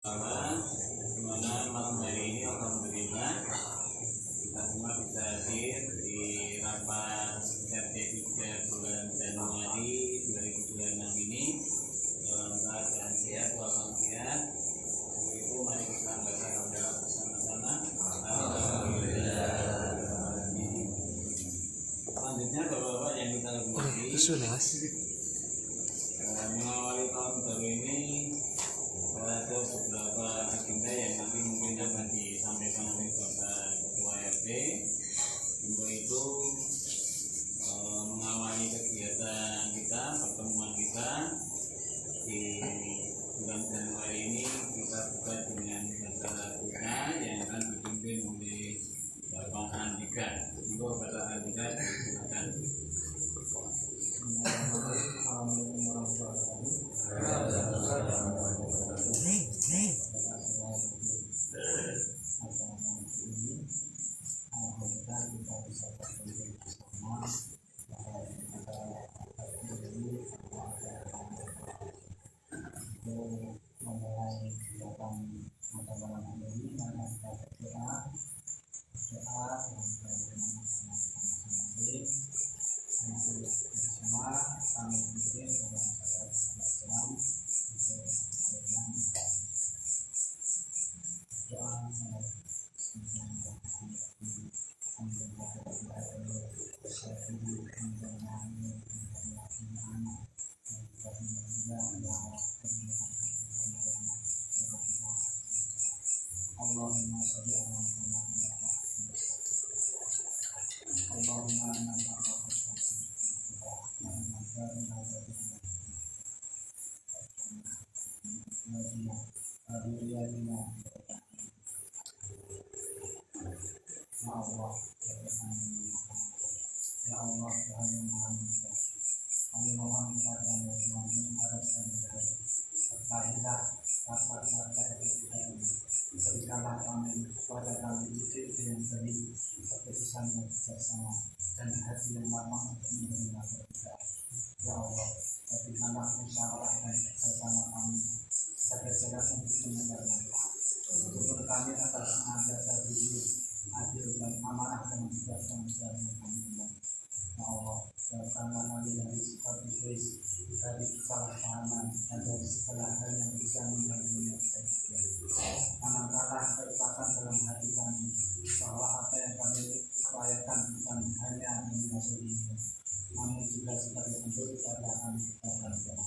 Dimana malam hari ini alhamdulillah kita semua bisa hadir di rapat RT 3 bulan Januari 2026 ini dalam keadaan sehat walafiat. Itu mari kita baca doa bersama-sama. Alhamdulillah. Selanjutnya Bapak-bapak yang kita hormati, mengawali tahun baru ini ada beberapa agenda yang nanti mungkin akan disampaikan oleh Bapak Ketua RT. Untuk itu mengawali kegiatan kita, pertemuan kita di bulan Januari ini, kita buka dengan baca doa yang akan dipimpin oleh Bapak Andika. Untuk Bapak Andika silakan. Assalamualaikum warahmatullahi wabarakatuh. Kita bisa bersama memulai kegiatan pada malam ini. Mari kita berdoa untuk semua kami bikin dalam salam Allahumma sholli ala Ya Allah, Tuhan yang Maha Mulia, kami mohon kepada-Mu berkailah kata-kata berikanlah kami kepada kami rezeki yang baik, keputusan yang bijaksana, dan hati yang lapang untuk menerima pekerjaan. Ya Allah, berikanlah musyawarah dan bersama kami agar jalan untuk menyebabkan untuk kami agar senantiasa jujur, adil dan amanah dengan kebiasaan yang kami buat. Ya Allah, jauhkanlah kami dari sifat iblis, dari kesalahpahaman, dan dari segala hal yang bisa mengganggu kita. Tanamkanlah keikhlasan dalam hati kami, bahwa apa yang kami upayakan bukan hanya menguasai dunia, namun juga sebagai bentuk keadaan kepada kita.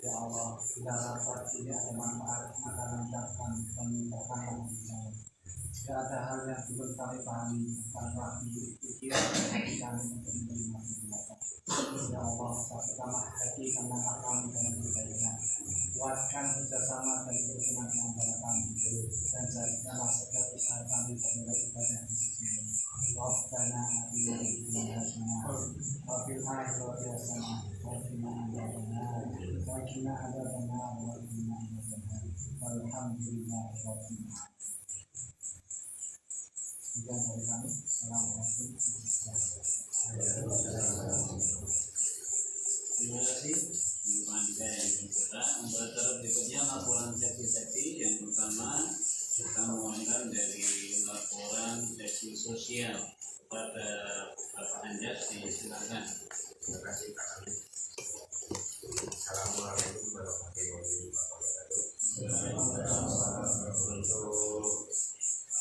Ya Allah, bila rapat ini ada manfaat, maka lancarkan dan mudahkanlah kami. Jika ada hal yang belum kami pahami, tanpa pikiran hati kami untuk menerima penjelasan. Ya Allah, satukanlah hati dan langkah kami dengan kebaikan. Kuatkan kerjasama dan kerukunan antara kami, dan jadikanlah setiap usaha kami bernilai ibadah di sisi-Mu. Rabbana atina fid dunya hasanah wa fil akhirati hasanah wa qina adzabannar. Walhamdulillahi rabbil alamin. Sekian dari kami. Assalamualaikum warahmatullahi wabarakatuh. Terima kasih Ibu Andika yang kita. Untuk acara berikutnya laporan seksi-seksi. Yang pertama kita mohonkan dari laporan seksi sosial kepada Bapak Anjas, silakan. Terima kasih Pak Ali. Assalamualaikum warahmatullahi wabarakatuh.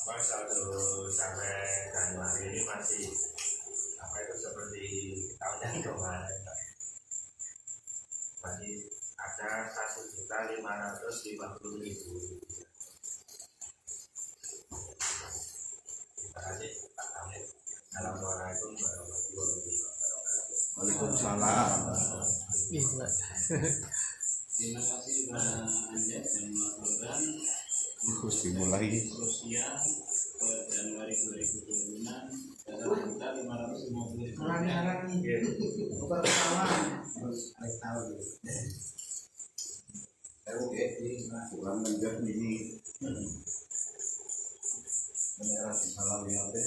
Untuk saldo sampai Januari ini masih seperti tahun yang kemarin, Pak. Masih ada 1.550.000. Terima kasih Pak Hamid. Assalamualaikum warahmatullahi wabarakatuh. Waalaikumsalam. Terima kasih Pak Anjas yang melaporkan Dimulai sosial ke Januari 2026 dalam angka 550.000. Bukan pertama harus tahu. oke bukan menjadi ini menyerah di salam yang ada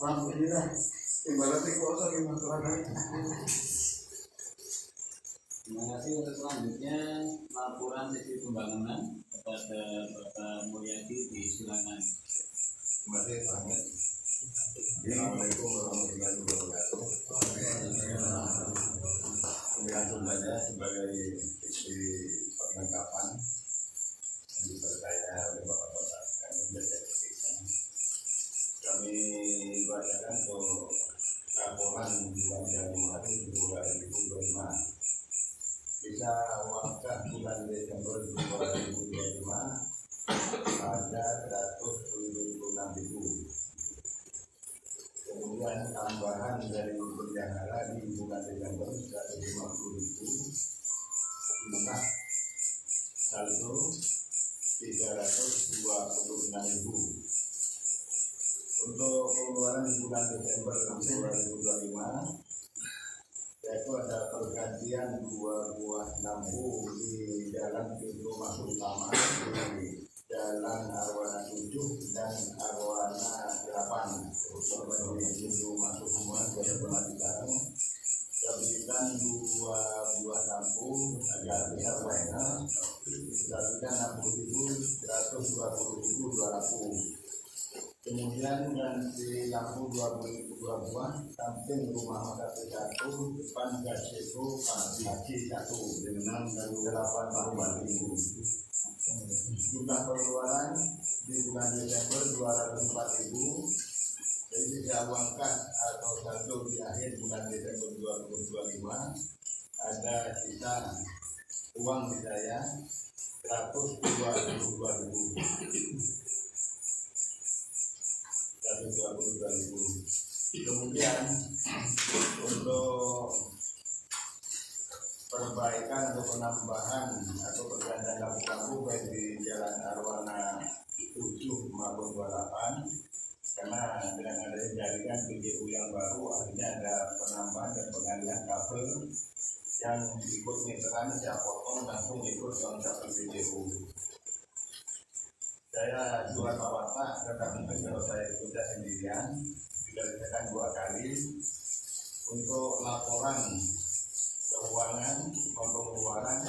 alhamdulillah ibaratnya kok saking masyarakat kasih. Untuk selanjutnya laporan sisi pembangunan kepada Bapak Mulyadi di Silangan. Terima kasih Pak Ahmed. Assalamualaikum warahmatullahi wabarakatuh. Langsung saja sebagai isi perlengkapan yang dipercaya oleh Bapak-Bapak dan menjadi kami bacakan untuk laporan bulan Januari 2025. Bisa waktu bulan Desember 2025 ada 176.000. Kemudian tambahan dari bendahara di bulan Desember 150.000. Jumlah saldo 326.000. Untuk pengeluaran di bulan Desember 2025 yaitu ada pergantian 2 buah lampu di jalan pintu masuk utama di Jalan Arwana 7 dan Arwana 8 di pintu masuk semua sudah pernah dilarang. Berikan 2 buah lampu agar bisa pelayanan. Berikan 60.000, 120.000 2 lampu. Kemudian ganti lampu 22 buah, samping rumah makan 1, depan gaseko kaki 1 dengan 8.000. Jumlah pengeluaran di bulan Desember 204.000. Jadi sisa uang kas atau saldo di akhir bulan Desember 2025 ada sisa uang di saya 122.000. Kemudian untuk perbaikan atau penambahan atau pergantian lampu-lampu baik di Jalan Arwana 7 maupun 28 karena dengan adanya jaringan PGU yang baru akhirnya ada penambahan dan pengalihan kabel yang ikut meteran saya potong langsung ikut kontak PGU. Saya jual bapak tetapi kalau saya sudah sendirian dikerjakan 2 kali untuk laporan keuangan maupun pengeluaran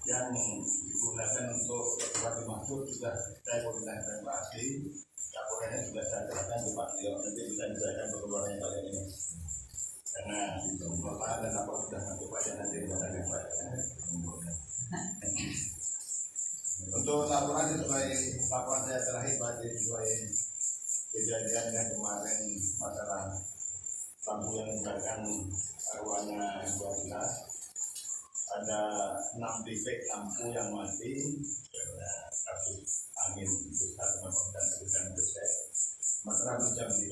yang digunakan untuk keperluan dimaksud sudah saya koordinasikan pasti. Laporannya sudah saya serahkan ke Pak Tio, nanti bisa diserahkan pengeluarannya kali ini karena bapak dan apa sudah masuk pajak nanti diserahkan pajak. Untuk laporan sesuai laporan saya terakhir pada sesuai kejadian yang kemarin masalah lampu yang digunakan arwahnya 12 ada 6 titik lampu yang mati karena kasus angin besar dan kedudukan besar masalah jam 9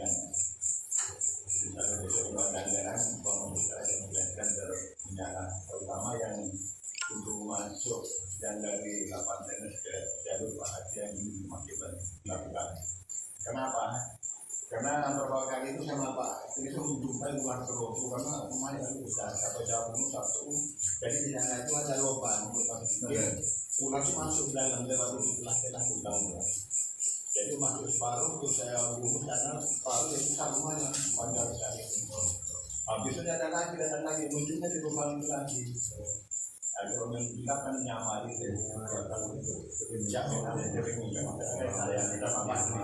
ada besok anggaran pengusaha yang menjelaskan menyala terutama yang untuk masuk dan dari 8 tenis ke jalur Pak yang ini masih dilakukan. Kenapa? Karena beberapa kali itu sama Pak itu menjumpai luar terlalu karena rumahnya itu besar sampai jauh satu. Jadi di sana itu ada lubang untuk ular itu masuk dalam lewat telah lubang. Jadi masuk separuh terus saya bungkus karena separuh itu semuanya panjang sekali. Habis itu datang lagi munculnya di lubang itu lagi. Agar menunjukkan nyamari dari kalau itu sejak ada dari saya kita mampu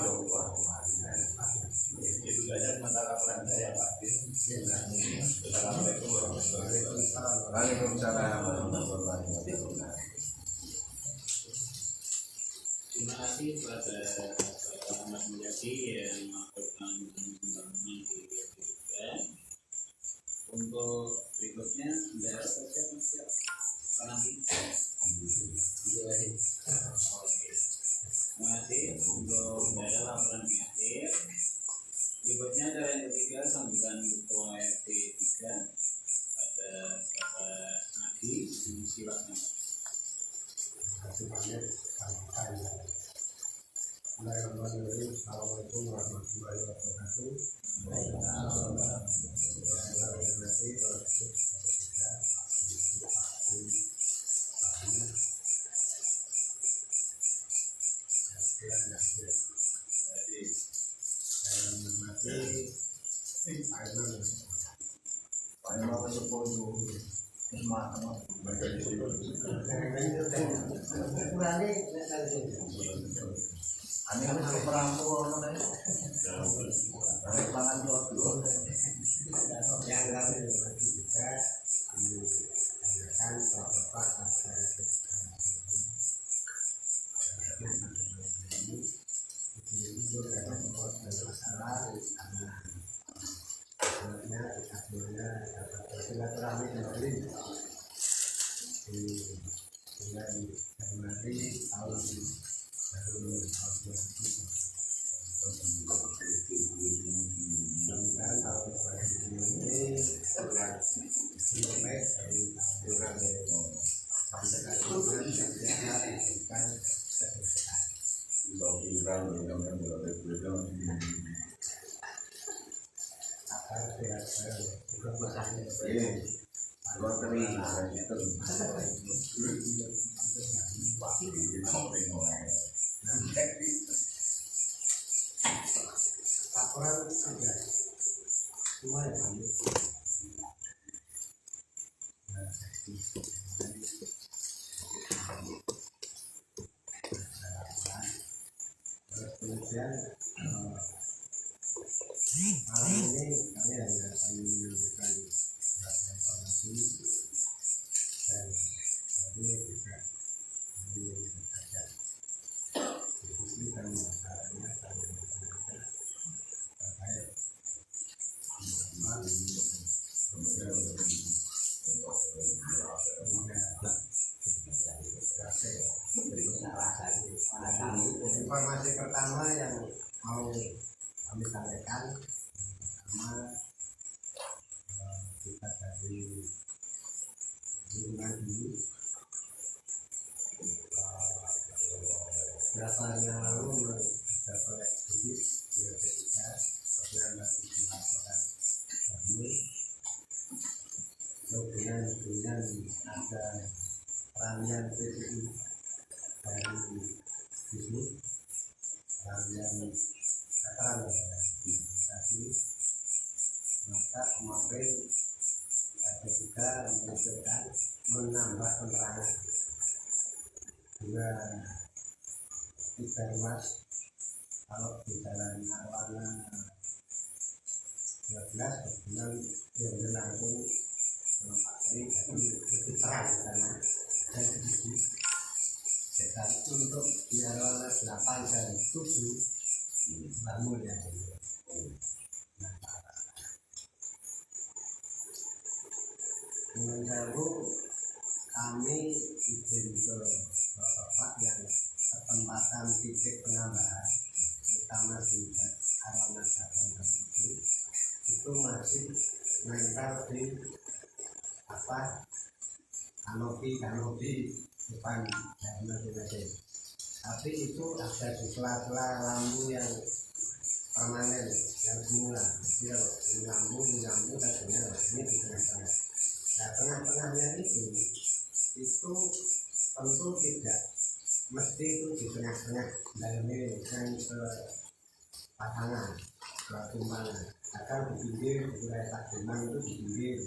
itu saja sementara peran saya Pak. Assalamualaikum warahmatullahi wabarakatuh. Waalaikumsalam warahmatullahi wabarakatuh. Terima kasih kepada Bapak Ahmad Mulyadi yang melakukan pembangunan di Jakarta. Untuk berikutnya daerah siap. Nanti. Terima kasih untuk daerah laporan di akhir. Berikutnya ada yang ketiga sambutan ketua RT 3 ada Bapak Nadi silakan. Assalamualaikum warahmatullahi wabarakatuh. Saya mau ke Sepuluh mereka di sini. Kurangnya Ini kan perangko orang ini. Tangan dua. yang lain juga menggunakan bapak silaturahmi kembali di bulan Januari tahun baru mudah-mudahan tahun 2020 ini bulan baik dari bulan laporan sudah semua ya Pak. Kemudian malam ini kami hanya akan menunjukkan beberapa informasi dan ini juga kami bekerja diskusi dan masalahnya terkait informasi pertama yang mau kami sampaikan pertama kita dari lingkungan dulu berapa hari yang lalu mendapat eksklusif di RPTK yang dilaporkan baru dengan ada peralihan PPU dari sini peralihan dataran organisasi maka kemarin ada juga mengusulkan menambah penerangan dengan 3 ruas kalau di jalan Arwana 12 kemudian yang langsung jadi lebih terang karena dan sedikit dan untuk di Arwana 8 dan 7 bangun ya dengan jauh kami izin ke bapak yang ketempatan titik penambahan terutama di Arwana 8 dan 7 itu masih menempel di kanopi depan dan masing-masing. Tapi itu ada di sela-sela lampu yang permanen yang semula. Jadi lampu tadinya ini di tengah-tengah. Nah tengah-tengahnya itu tentu tidak mesti itu di tengah-tengah dalam ini yang ke pasangan ke tumpangan. Akan di pinggir wilayah Pademangan itu di pinggir.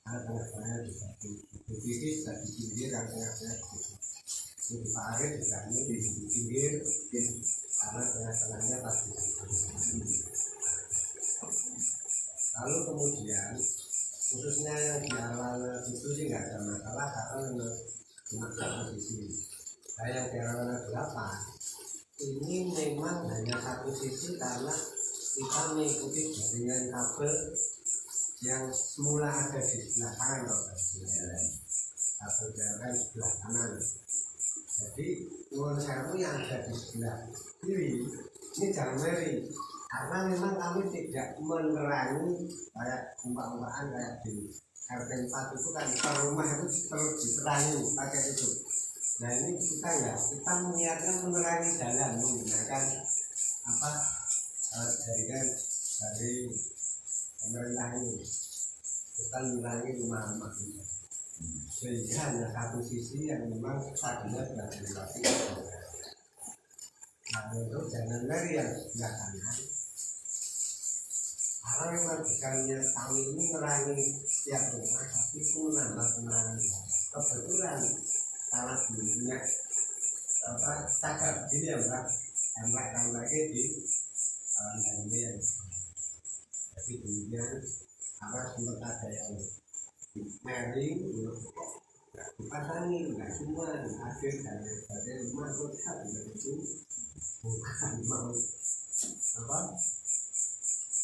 Tengah-tengahnya bisa di titik dan di pinggir dan tengah-tengah di Parit juga ini di pinggir karena tengah-tengahnya pasti. Lalu kemudian khususnya yang di Arwana itu sih nggak ada masalah karena cuma satu sisi. Nah yang di Arwana 8 ini memang hanya satu sisi karena kita mengikuti jaringan kabel yang semula ada di sebelah kanan kabel jaringan sebelah kanan. Jadi nuwun sewu yang ada di sebelah kiri ini jangan meri karena memang kami tidak menerangi kayak umpaan kayak di RT 4 itu kan per rumah itu terus diterangi pakai itu. Nah ini kita ya kita niatnya menerangi jalan menggunakan jaringan dari pemerintah ini kita menerangi rumah-rumah ini sehingga hanya satu sisi yang memang tadinya sudah dilewati. Nah untuk jalan dari yang sebelah kanan karena memang bukannya kami ini menerangi tiap rumah tapi itu menambah tenang. Kebetulan tanah bulunya cakap gini ya Mbak, tembak-tembaknya di Daniel. Jadi kemudian sempat ada yang mering, dipasangin, nggak cuma akhir dari rumah kota itu bukan mau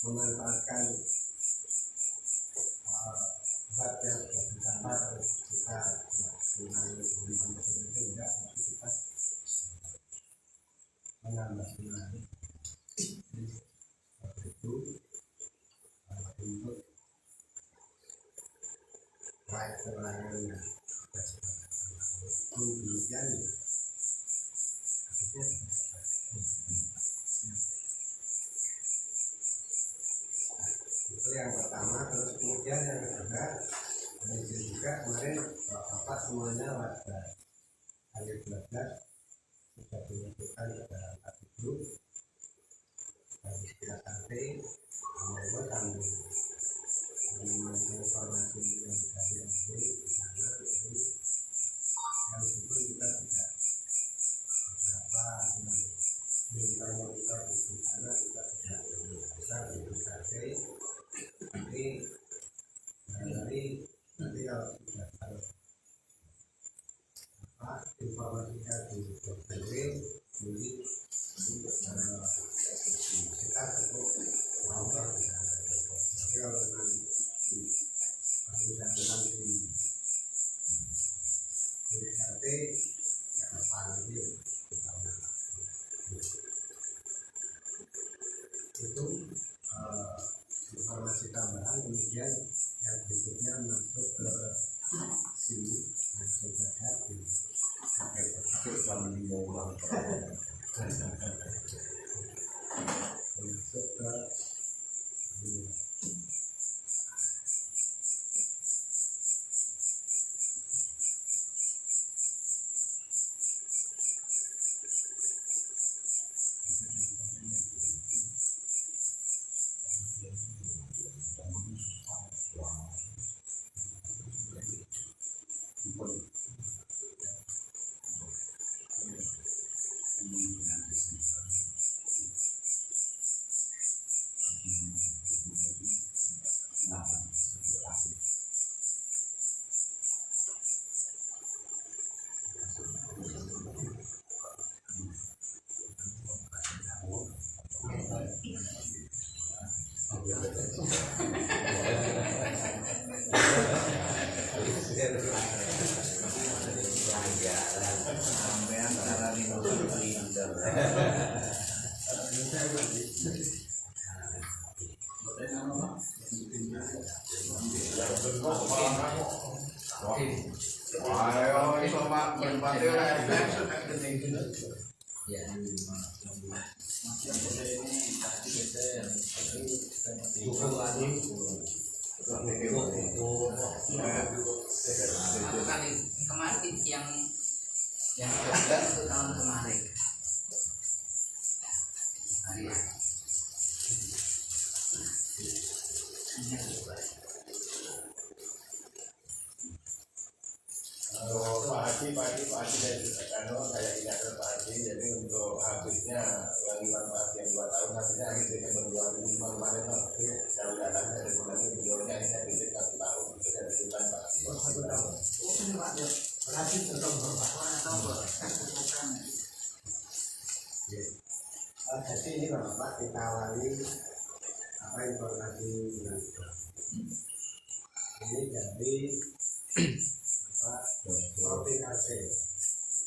memanfaatkan obat yang bersama kita mengalami itu enggak, tapi kita menambah semangat itu untuk baik terlalu kemudian itu yang pertama. Terus kemudian yang kedua juga kemarin Bapak semuanya warga kali 12 sudah dilakukan pada satu grup dan tidak sampai bahwa kami informasi yang dari SD di sana itu yang itu kita tidak beberapa yang kita di sana kita tidak bisa berdiskusi, tapi dari nanti kalau sudah tahu informasi dari dokter jadi kita cukup melakukan tapi kalau nanti bisa dengan di DKT ya apa lagi kita itu informasi tambahan. Kemudian yang berikutnya masuk ke sini masuk ke hati masuk ke kemarin yang 12 itu tahun kemarin. Pak Haji saya ingat Pak Haji, jadi untuk habisnya yang 2 tahun habisnya akhirnya berdua kemarin saya udah tanya dari bulan ini beliaunya ini habisnya 1 tahun bisa disimpan Pak. 1 tahun. Berarti tetap jadi ini Bapak kita awali informasi dengan ini dari Profil Aceh.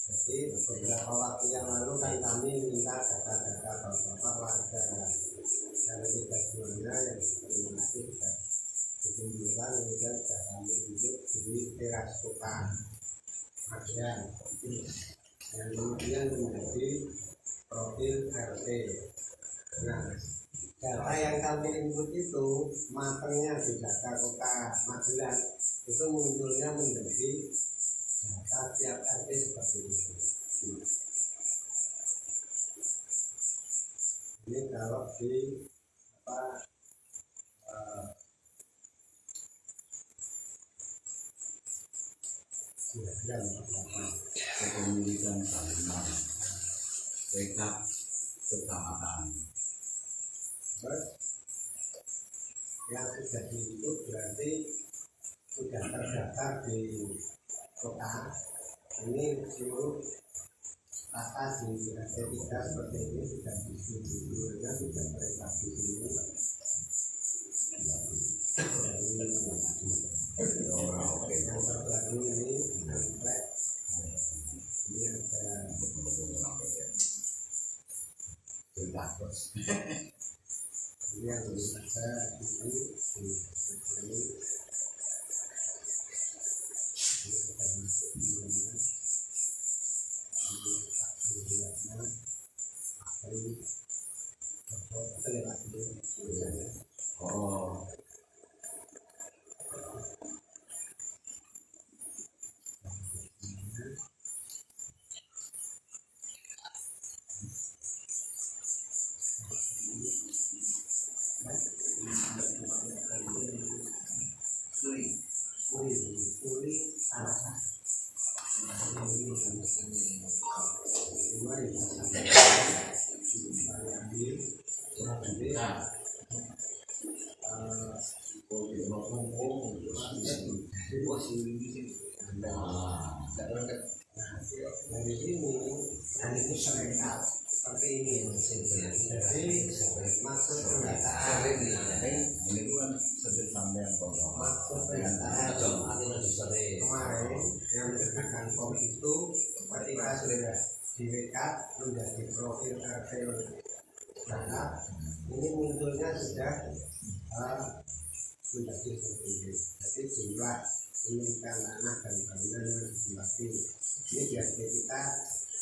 Jadi beberapa waktu yang lalu kan kami minta data-data Bapak warga dari 3 bulannya yang terima kasih sudah dikumpulkan, kemudian sudah kami duduk di teras kota Magelang yang kemudian menjadi profil RT. Nah, data yang kami input itu matangnya di data kota Magelang itu munculnya menjadi data tiap RT seperti itu. Ini kalau di kepemilikan bangunan, rekap kecamatan. Terus yang sudah dibentuk berarti sudah terdaftar di kota. Ini seluruh kata di RT3 seperti ini sudah disetujui, sudah terekam di sini. Yang terbaru ini sampai ini ada ini yang belum ada ini Oh, dari sini dan itu serekap seperti ini. Jadi maksud pendataan ini kan sedih sampean maksud pendataan kemarin yang ditekan kom itu ketika sudah direkap menjadi profil RT berapa ini munculnya sudah menjadi seperti ini. Jadi jumlah pemilikan tanah dan bangunan yang semakin ini biasa kita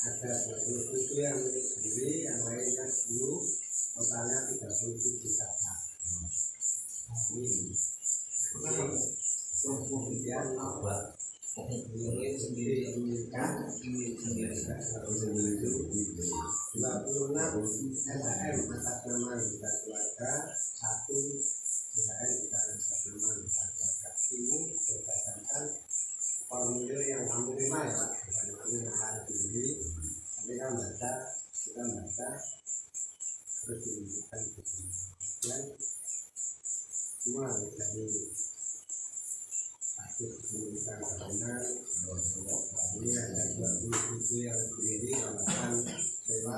ada 27 yang milik sendiri, yang lainnya 10, totalnya 37 kakak. Ini kemudian ini sendiri pemilikan ini sendiri 26 SHM atas nama anggota keluarga, 1 SHM atas nama anggota keluarga. Ini berdasarkan formulir yang kami terima ya Pak, bukan kami yang lain sendiri, tapi kita baca terus diunjukkan di sini. Dan semua dari kasus pemilikan bangunan ini ada 27 yang berdiri kawasan sewa,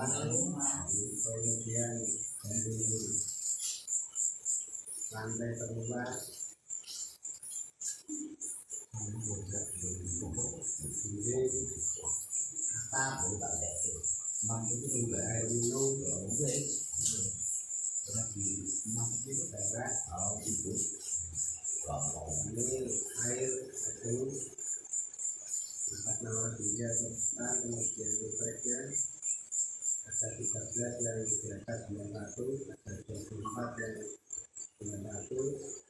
kemudian dari lantai terluas ini atap mampu juga air minum ini air itu atas nama dia serta kemudian listriknya ada 13 yang di atas 91, ada 24 yang 91.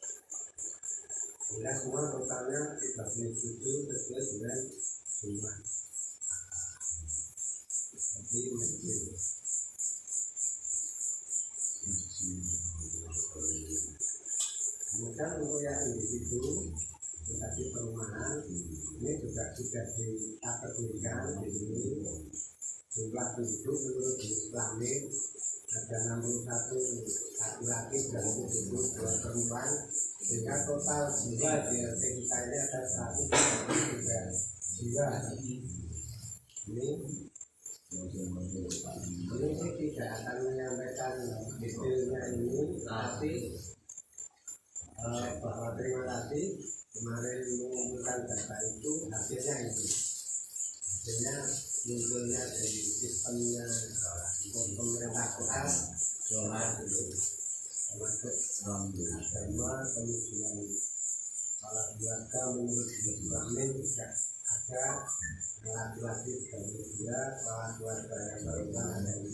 Ya, semua totalnya 37 sesuai dengan jumlah. Jadi kemudian untuk yang individu tadi perumahan ini juga sudah dikategorikan di sini jumlah penduduk menurut jenis kelamin ada 61 laki-laki dan 72 perempuan, sehingga total jiwa di RT kita ini ada 133 jiwa. Ini tidak akan menyampaikan detailnya ini, tapi bahwa terima kasih kemarin mengumpulkan data itu hasilnya ini. Hasilnya munculnya dari sistemnya pemerintah kota termasuk semua kemudian kepala keluarga menurut kelamin juga ada laki-laki 32, kepala keluarga yang perempuan ada 5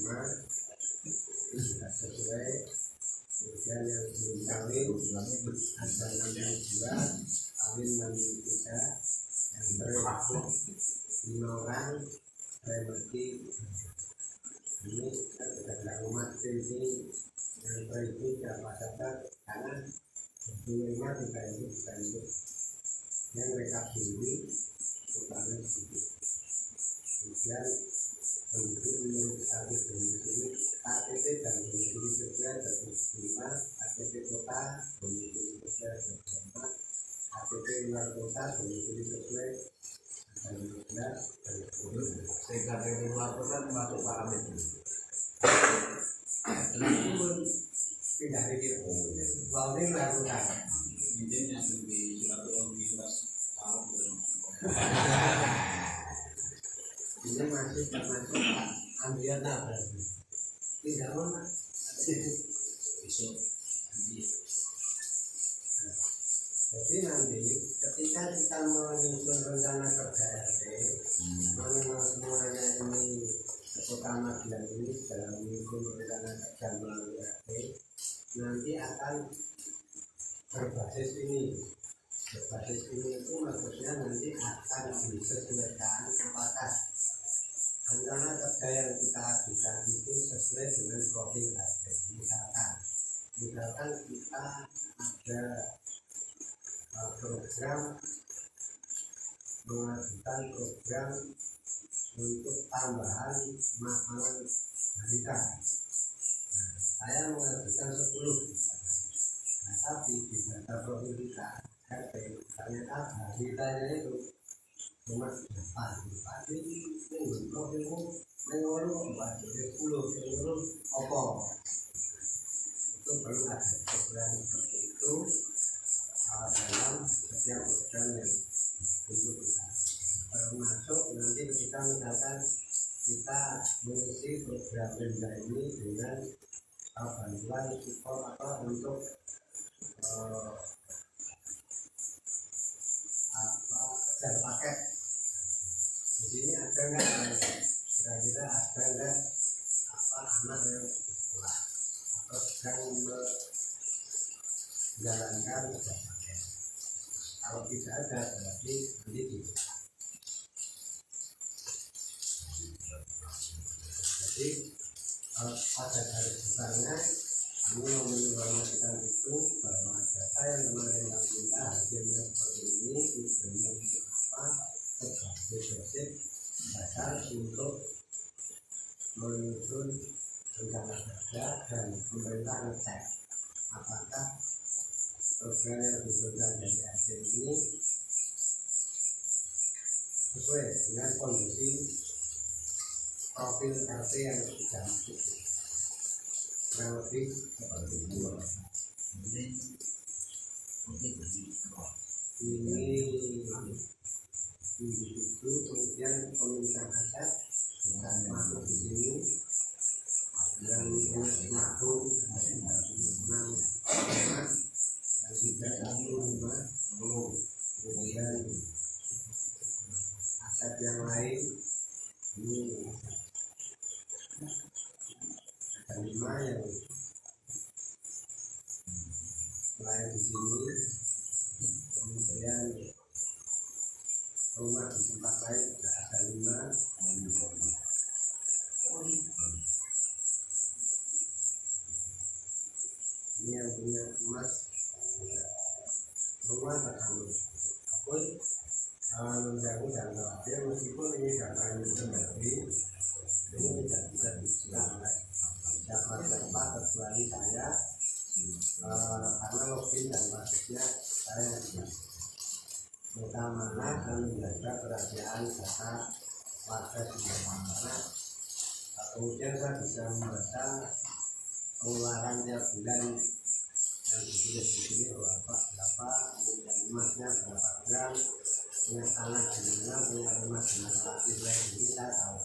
sudah sesuai. Kemudian yang belum kawin ada 62, kawin 63, yang beraktif 5 orang, saya mati ini ada umat ini yang beribu siapa saja karena 25 tidak itu yang rekap sendiri bukan sedikit. Kemudian penduduk menurut status domisili KTP dan domisili sesuai 105, KTP kota domisili sesuai 24, KTP luar kota domisili sesuai 15 dan 10. KTP luar kota masuk parameter. Pindah ini, wow ini luar kota. Ini yang di silaturahmi pas tahun Ini masih termasuk ambiana berarti. Tidak mana? besok nanti Jadi nanti ketika kita menyusun rencana kerja RT, mana semuanya ini pertama bulan ini dalam menyusun rencana kerja melalui RT, nanti akan berbasis ini. Berbasis ini itu maksudnya nanti akan disesuaikan apakah rencana kerja yang kita ajukan itu sesuai dengan profil RT. Misalkan kita ada program mengajukan program untuk tambahan makanan balita. Nah, saya mengajukan 10. Nah, tapi di data profil kita RT ternyata balitanya itu cuma 8. Tapi ini profilmu menurut 10 apa? Itu perlu ada program seperti itu dalam setiap program yang untuk kita termasuk nanti ketika misalkan kita mengisi program Pemda ini dengan bantuan support apa untuk kerja paket. Di sini ada nggak kira-kira ada nggak anak yang sekolah atau sedang menjalankan kerja paket. Kalau tidak ada berarti nanti tidak. Jadi pada garis besarnya kami menginformasikan itu bahwa data yang kemarin kita hasilnya seperti ini tujuannya untuk apa, sebagai basic dasar untuk menyusun rencana kerja dan pemerintah ngecek apakah program yang disusun dari RT ini sesuai dengan kondisi profil RT yang sudah masuk. Kurang lebih seperti itu. Ini individu kemudian pemilikan aset bukan masuk di sini yang nabung 6 dan tidak 50 kemudian aset yang lain ini ada 5 yang lain di sini, kemudian rumah di tempat lain juga ada 5. Ini yang punya emas rumah terkandung pun mengganggu dan khawatir meskipun ini data yang kembali ini tidak bisa disiapkan oleh siapa kecuali saya karena login dan passwordnya saya utamanya dan menjaga kerahasiaan data warga di mana kemudian saya bisa membaca pengeluaran tiap bulan yang ditulis di sini berapa, kemudian emasnya berapa gram, punya tanah di mana, punya rumah di mana, relatif lain ini saya tahu.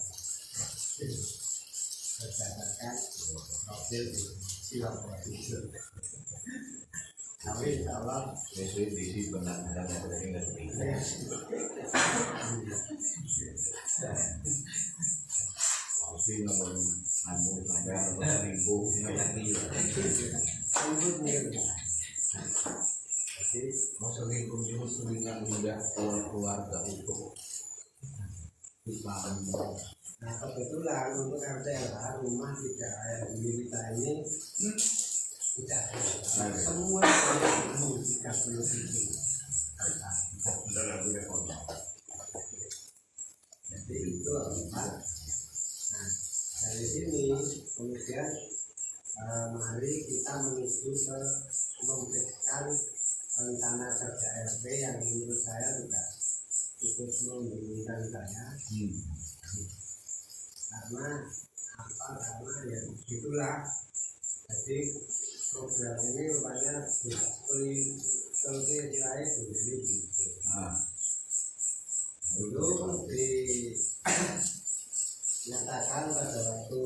Berdasarkan profil siapa itu. Tapi kalau sesuai di benar-benar yang tadi nggak pasti nomor sampai nomor 1000 jadi mau selingkuh juga selingan mudah keluarga untuk dipahami. nah kebetulan untuk RTLH rumah tidak kayak di kita ini tidak ada semua yang 30 itu itu Pak. Nah dari sini kemudian mari kita menuju ke memberikan rencana kerja RT yang menurut saya juga cukup membingungkan saya. Karena apa? Karena ya itulah. Jadi program ini rupanya seperti lain menjadi begitu. Dulu dinyatakan pada waktu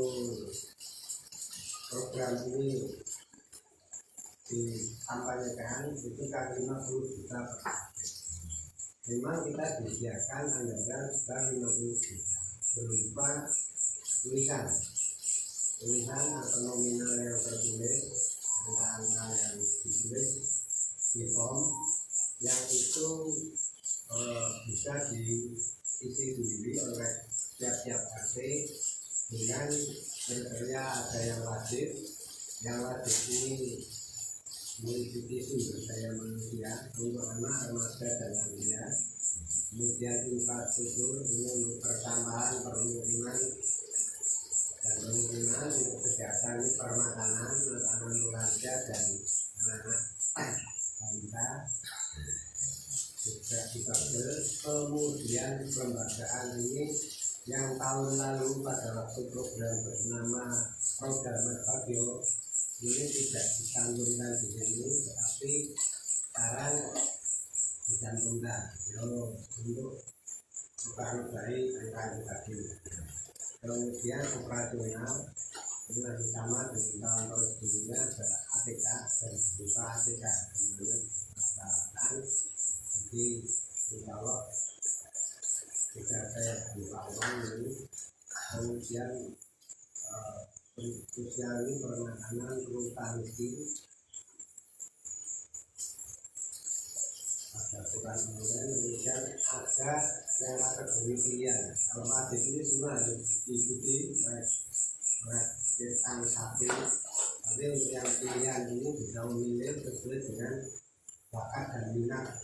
program ini dikampanyekan itu kan 50 juta per tahun. Memang kita disediakan anggaran sekitar 50 juta berupa tulisan atau nominal yang tertulis, angka-angka yang ditulis di form yang itu bisa diisi sendiri oleh tiap-tiap RT dengan kriteria ada yang wajib ini mengikuti sumber daya manusia untuk anak, remaja dan lansia, kemudian infrastruktur ini untuk pertambahan permukiman dan permukiman untuk kesehatan ini permakanan lansia dan anak-anak balita juga dibagi. Kemudian kelembagaan ini yang tahun lalu pada waktu program bernama program Merpagio ini tidak dicantumkan di sini, tetapi sekarang dicantumkan untuk memperbaiki angka-angka ini. Kemudian operasional ini sama dengan tahun sebelumnya ada ATK dan berupa ATK kemudian peralatan. Jadi kalau tidak saya buka uang ini, kemudian sosial ini permakanan terutama ada kurang online, kemudian ada yang kategori pilihan. Kalau ada ini semua harus diikuti oleh tentang sapi. Tapi untuk yang pilihan ini bisa memilih sesuai dengan bakat dan minat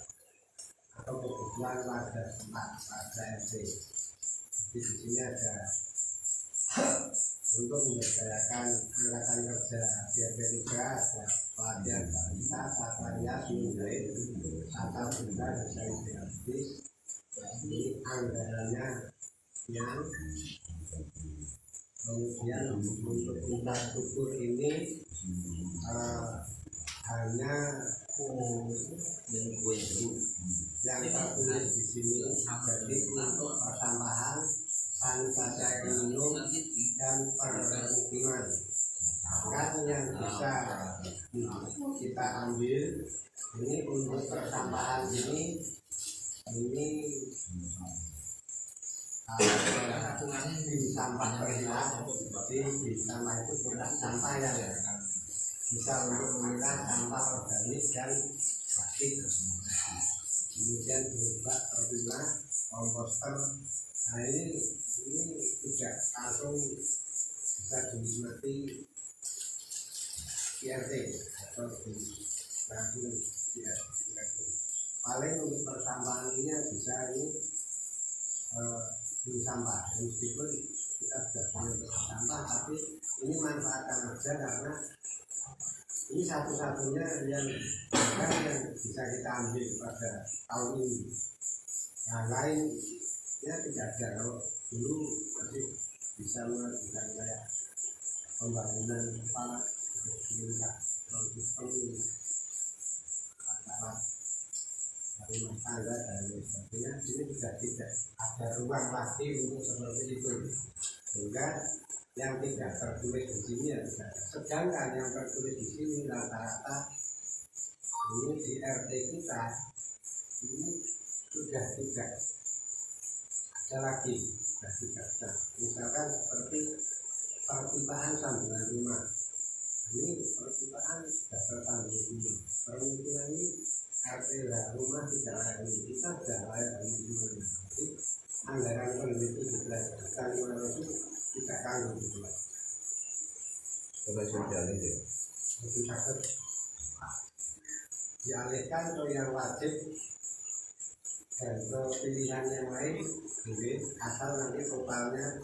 atau kebutuhan pada tempat pada RT. Di sini ada untuk memberdayakan angkatan kerja BRT3 ada pelatihan balita, satria, menjahit, tata benda, desain grafis. Ini anggarannya yang kemudian untuk infrastruktur ini hanya yang tertulis di sini jadi untuk pertambahan sanitasi air minum dan permukiman. Kan yang bisa kita ambil ini untuk pertambahan ini di sampah pernah, jadi di sampah itu tidak sampah yang bisa untuk memilah sampah organik dan plastik. Kemudian juga terpilah komposter. Nah ini tidak langsung bisa dinikmati PRT atau langsung tidak. Paling untuk pertambahan ini bisa ini di sampah, meskipun kita sudah punya sampah, tapi ini manfaatkan saja karena ini satu-satunya yang bisa kita ambil pada tahun ini. Yang lain ya tidak ada. Kalau dulu masih bisa melakukan kayak pembangunan kepala pemerintah sistem alat rumah tangga dan sebagainya, ini juga tidak ada ruang lagi untuk seperti itu, sehingga yang tidak tertulis di sini ya tidak. Sedangkan yang tertulis di sini rata-rata ini di RT kita ini sudah tidak ada lagi, sudah tidak ada. Misalkan seperti perpipaan sambungan rumah, ini perpipaan sudah tertanggung rumah. Permukiman ini RT lah rumah tidak layak huni, kita sudah layak huni rumah. Jadi anggaran peneliti 17.500 itu tidak tanggung gitu lah. Coba sosial itu. Itu takut dialihkan ke yang wajib dan ke pilihan yang lain boleh, asal nanti totalnya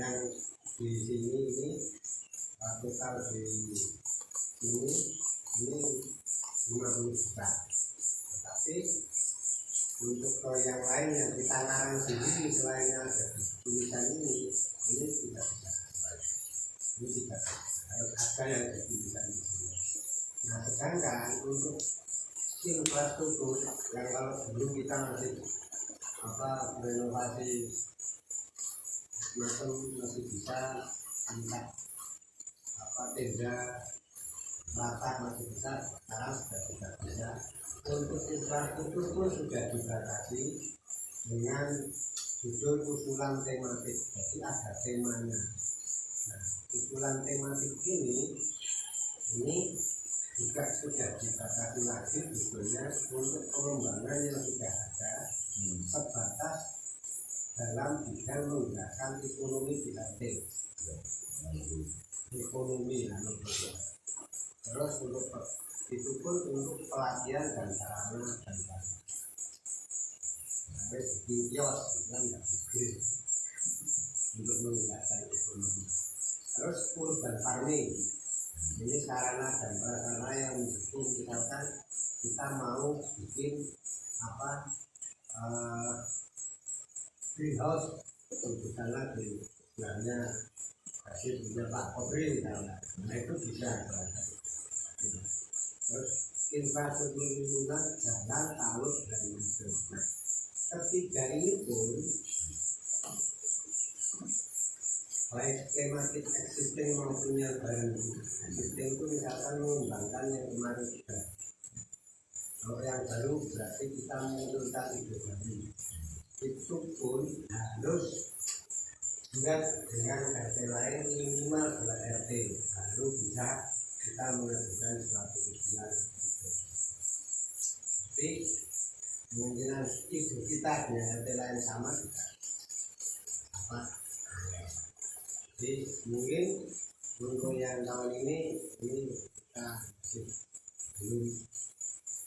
yang di sini ini total di sini ini 50 juta. Tetapi untuk ke yang lain yang kita larang sendiri selain yang ada di tulisan ini tidak bisa. Ini tidak harus ada yang ada di tulisan ini. Nah, sedangkan untuk infrastruktur yang kalau dulu kita masih renovasi masih bisa angkat tenda rata masih bisa, sekarang sudah tidak bisa. Untuk infrastruktur pun sudah dibatasi dengan judul usulan tematik, jadi ada temanya. Nah, usulan tematik ini juga sudah dibatasi lagi judulnya untuk pengembangan yang sudah ada sebatas dalam bidang menggunakan ekonomi dilatih. Ekonomi terus untuk itu pun untuk pelatihan dan sarana dan sarana sampai bikin kios kan nggak bisa untuk menggunakan ekonomi. Terus urban farming ini sarana dan prasarana yang mendukung, misalkan kita mau bikin greenhouse misalnya di sebenarnya hasil punya Pak Kopri misalnya, nah itu bisa. Terus infrastruktur lingkungan, jalan, talus, dan lain-lain. Nah, ketiga ini pun baik tematik existing maupun yang baru. Existing itu misalkan mengembangkan yang kemarin sudah. Kalau yang baru berarti kita mengusulkan ide baru. Itu pun harus juga dengan RT lain minimal 2 RT baru bisa kita mengajukan suatu usulan. Tapi kemungkinan ide kita dengan RT lain sama juga jadi mungkin untuk yang tahun ini kita belum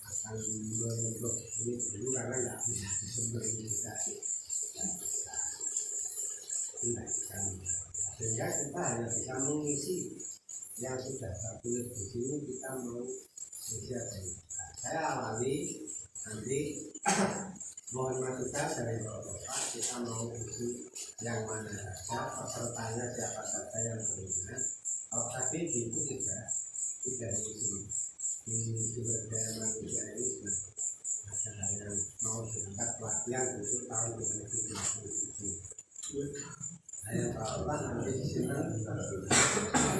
akan menyentuh ini dulu karena nggak bisa disimplifikasi. Sehingga kita hanya bisa mengisi yang sudah tertulis di sini, kita mau isi apa ini. Saya awali nanti mohon masukan dari Bapak, kita mau isi yang mana saja, pesertanya siapa saja yang berminat. Tapi di itu tidak diisi di sumber daya manusia ini ada yang mau berangkat pelatihan untuk tahun 2027. Saya Bapak nanti di sini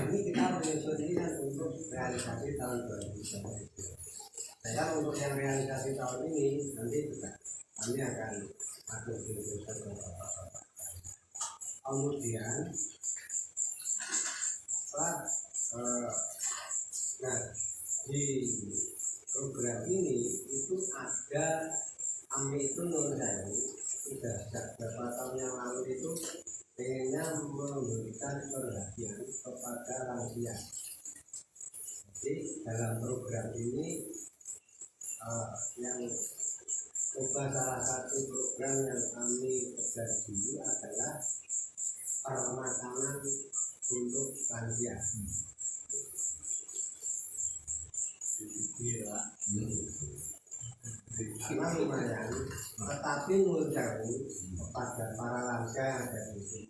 ini kita menyusun ini kan untuk realisasi tahun 2027. Saya untuk yang realisasi tahun ini nanti juga kami akan atur diskusi ke Bapak. Kemudian nah di program ini itu ada kami itu sudah beberapa tahun yang lalu itu pengennya memberikan perhatian kepada lansia. Jadi dalam program ini yang coba salah satu program yang kami kerja dulu adalah permakanan untuk lansia. Karena lumayan, tetapi mengganggu kepada para lansia yang ada di sini.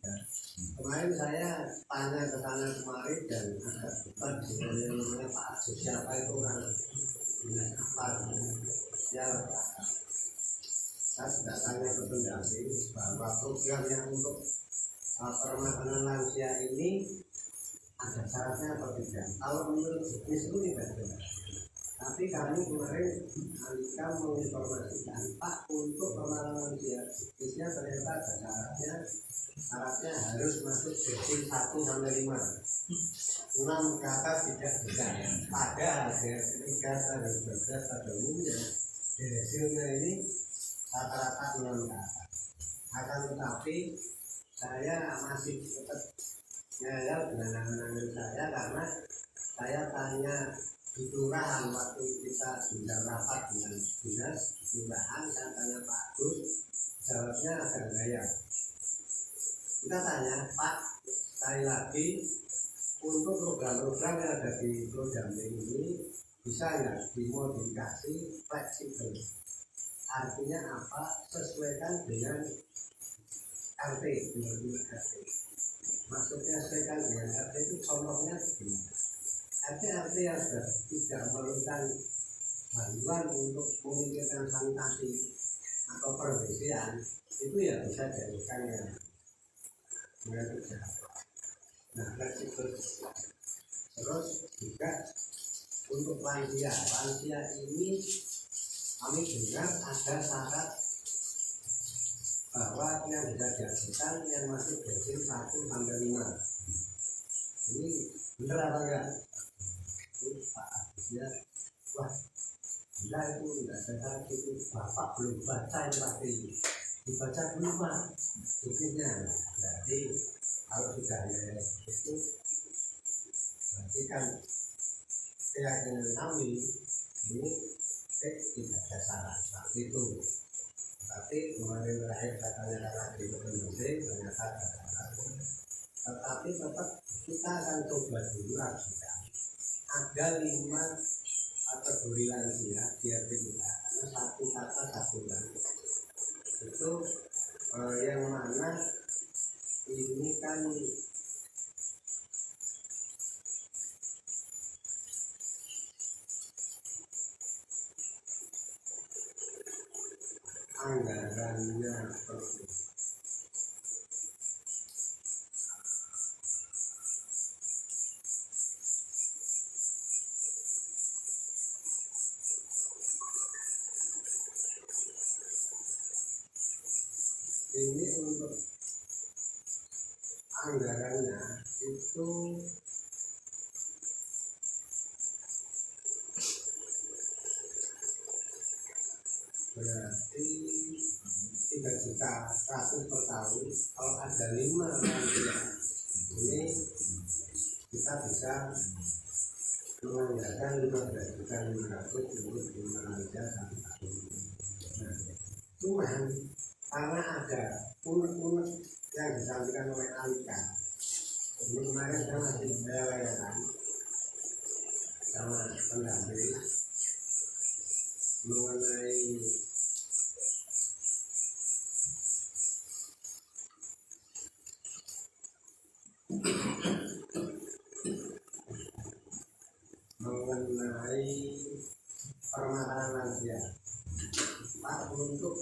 Kemarin saya tanya ke sana kemarin dan agak cepat namanya Pak Agus, siapa itu orang apa ya. Saya sudah tanya ke pendamping bahwa program yang untuk permakanan lansia ini ada syaratnya atau tidak. Kalau menurut jenis itu tidak benar. Tapi kami kemarin Alika menginformasikan Pak untuk permakanan lansia jenisnya ternyata ada syaratnya harus masuk desil 1-5. 6 ke atas tidak bisa. Pada desil 3 dan 12 pada umumnya desilnya ini rata-rata 6 ke atas. Akan tetapi saya masih tetap ngeyel dengan anak-anak saya karena saya tanya di kelurahan waktu kita sudah rapat dengan dinas Pindahan, saya tanya Pak Agus, jawabnya agak gaya. Kita tanya, Pak, sekali lagi, untuk program-program yang ada di Projamin ini bisa nggak dimodifikasi fleksibel? Artinya apa? Sesuaikan dengan RT, dengan RT. Maksudnya sesuaikan dengan RT itu contohnya begini. RT yang sudah tidak memerlukan bantuan untuk memikirkan sanitasi atau perbersihan itu ya bisa dijadikan yang dengan kerja. Nah, fleksibel. Terus juga untuk lansia ini kami dengar ada syarat bahwa yang bisa dihasilkan yang masuk dosis 1-5. Ini benar apa enggak? Terus Pak Agusnya, wah gila itu enggak ada syarat itu, Bapak belum baca itu pasti. Dibaca dulu Pak dosisnya. Jadi kalau sudah ada itu berarti kan keyakinan kami ini tidak ada syarat seperti itu. Tapi kemarin terakhir katanya lagi berfungsi ternyata ada syarat. Tetapi tetap kita akan coba dulu juga. Ada 5 kategori lansia biar kita karena satu kata satu bulan itu yang mana ini kan anggarannya perlu. Ini untuk anggarannya itu berarti 3.100.000 per tahun. Kalau ada 5 lansia ini kita bisa menganggarkan 15.500 untuk 5 lansia satu tahun. Nah, cuman karena ada unek-unek yang disampaikan oleh Alika, ini kemarin saya masih lelehan sama pendamping mengenai permasalahan lansia. Pak, untuk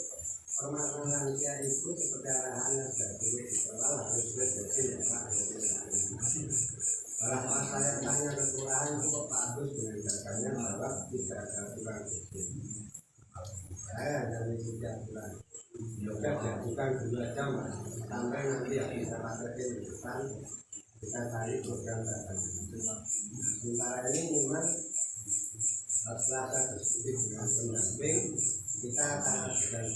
permasalahan lansia itu seperti arahan yang sudah dikelola harus berjadi ya Pak. Kalau pas saya tanya ke kelurahan itu kok Pak Agus dengan jawabannya bahwa tidak ada kurang izin. Saya hanya mengisi bulan. Juga diajukan 2 jam sampai nanti yang bisa pakai di depan kita cari program datang. Sementara ini memang setelah saya diskusi dengan pendamping kita akan ajukan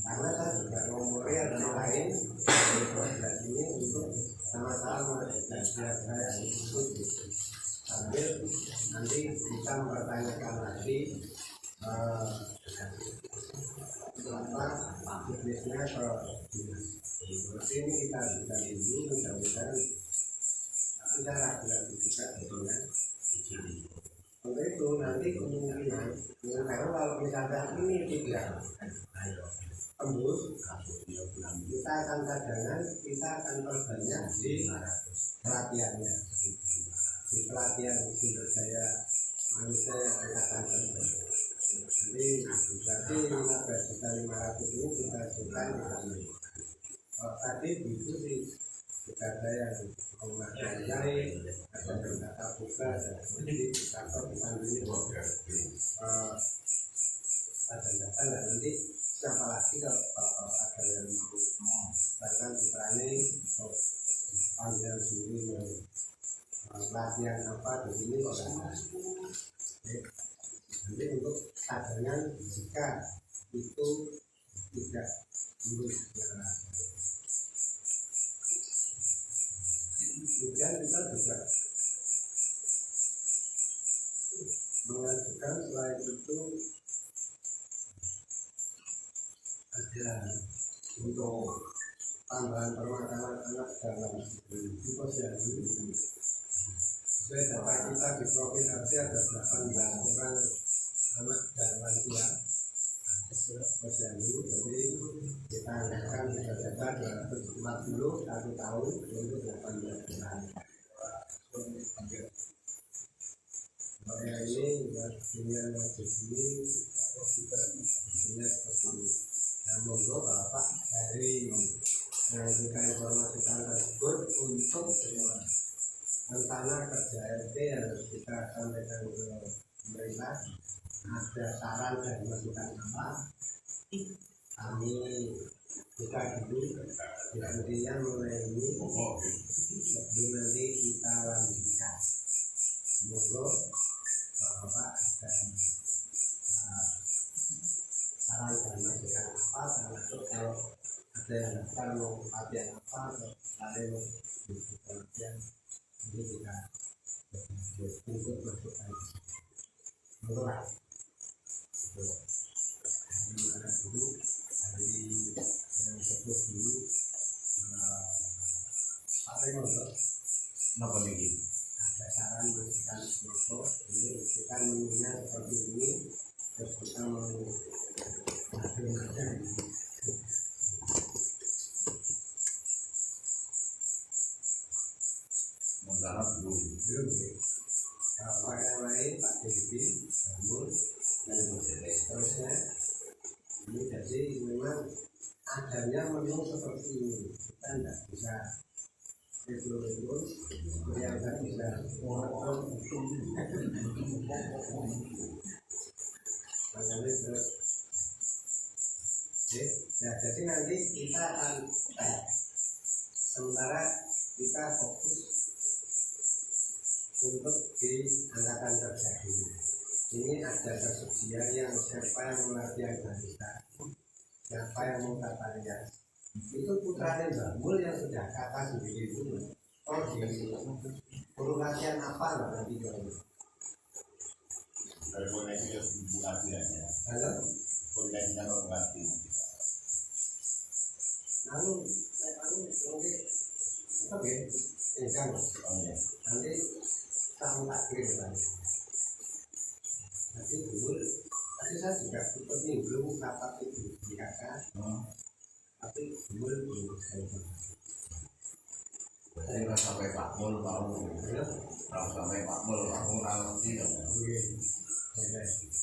karena saya juga ngomongnya dengan lain dari program ini untuk sama-sama mengajukan saya ikut sambil nanti kita mempertanyakan lagi apa bisnisnya kalau seperti ini kita bisa dulu mudah-mudahan tapi saya ragu juga sebetulnya. Untuk itu nanti kemungkinan karena kalau misalnya ini tidak tembus kita akan cadangan, kita akan perbanyak di pelatihannya, di pelatihan sumber daya manusia yang akan terbentuk. Jadi berarti 15.500 ini kita ajukan tadi itu sih kita ada yang mengajari ada berkata buka di kantor kita ini ada data nggak nanti siapa lagi kalau ada yang mau bahkan berani atau panggilan sendiri latihan apa di sini kok nanti untuk cadangan jika itu tidak lulus kemudian kita juga mengajukan selain itu untuk tambahan permakanan anak dalam di posyandu. Sesuai data kita di provinsi ada 18 orang anak dan lansia posyandu, jadi kita anggarkan bisa dapat 240 1 tahun untuk 18 bulan. Makanya ini dengan wajib ini seperti ini. Nah, monggo Bapak dari menyampaikan informasi tersebut untuk rencana kerja RT yang harus kita sampaikan ke pemerintah. Ada saran dan masukan apa? Kami kita dulu nantinya mulai ini sebelum nanti kita lanjutkan. Monggo Bapak dan saran dan masukan apa, termasuk kalau ada yang daftar mau pelatihan apa atau ada yang pelatihan ini kita ikut masukan. Monggo lah. Ada dulu dari yang sebelum dulu apa yang monggo? Napa niki? Ada saran masukan monggo. Ini kita menunggunya seperti ini, terus kita mau Mendarat dulu. Apa yang lain Pak Devi, namun dan seterusnya. Ini jadi memang adanya menu seperti ini, kita tidak bisa itu yang tidak bisa makanya terus nah, jadi nanti kita akan sementara kita fokus untuk di angkatan kerja ini ada tersedia yang siapa yang melatihan barista, siapa yang mau katanya itu putranya Mbak Mul yang sudah kata sendiri itu perlu latihan apa lah nanti kalau Dari koneksi ke latihannya. halo Koneksinya ke latihan. lalu nanti oke kan nanti tahu takdir lagi nanti dulu tadi saya juga ikut belum rapat itu di kakak tapi belum saya Saya sampai Pak Mul tahu. Sampai Pak Mul tahu nanti.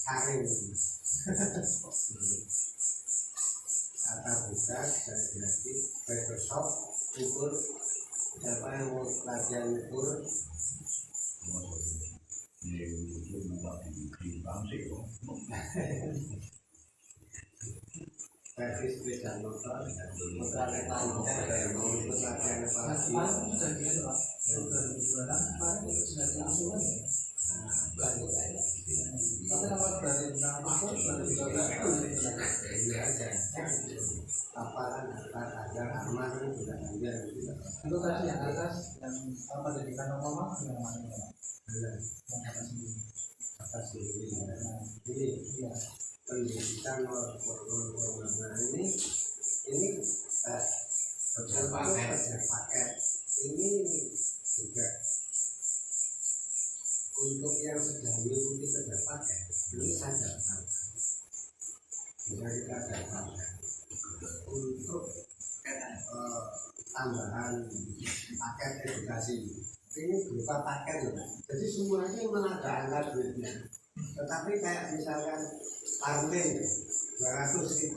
Karim kata buka saya jadi Microsoft ukur siapa yang mau latihan ukur Ini itu di bangsa itu. versi sepeda motor motor letalnya dan mau ikut latihan apalagi ini aja kapalan agar aman tidak ambil Itu tadi yang atas yang apa jadikan nama yang mana yang atas ini. atas ini ini pendidikan nah ini kerja paket ini juga untuk yang sedang mengikuti kerja paket ini saja bisa kita dapatkan untuk tambahan paket edukasi ini berupa paket jadi semuanya memang ada angka duitnya tetapi kayak misalkan parenting 200.000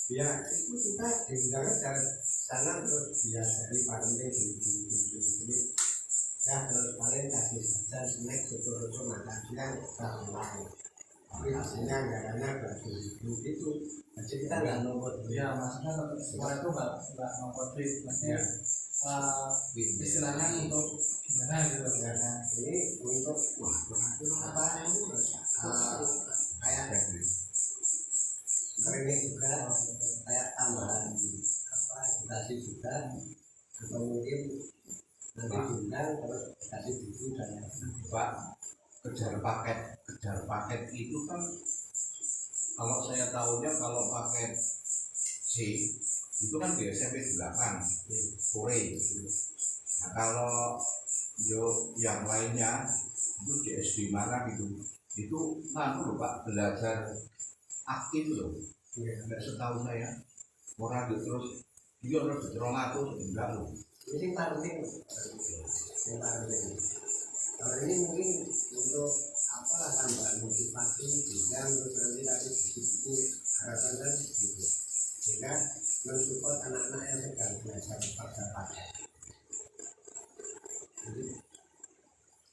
ya itu kita diundang dari sana terus dia dari parenting ini ya terus paling kasih saja snack itu makan siang tahun lain tapi hasilnya anggarannya berapa itu jadi kita nggak numput Ya maksudnya semua itu nggak ngomongin maksudnya istilahnya untuk gimana gitu ya ini untuk apa kayak training juga kayak tambahan apa edukasi juga atau mungkin nanti diundang terus kasih buku dan Pak, kejar paket itu kan kalau saya tahunya kalau paket C itu kan di SMP 8 sore. Nah kalau yang lainnya itu di SD mana gitu, itu nganu loh Pak, belajar aktif loh. Enggak setahu saya orang itu terus dia harus berterong enggak loh. Ini paling kalau ini mungkin untuk apa tambahan motivasi juga untuk nanti tadi itu harapan gitu, sehingga mensupport anak-anak yang sedang belajar perdagangan. Jadi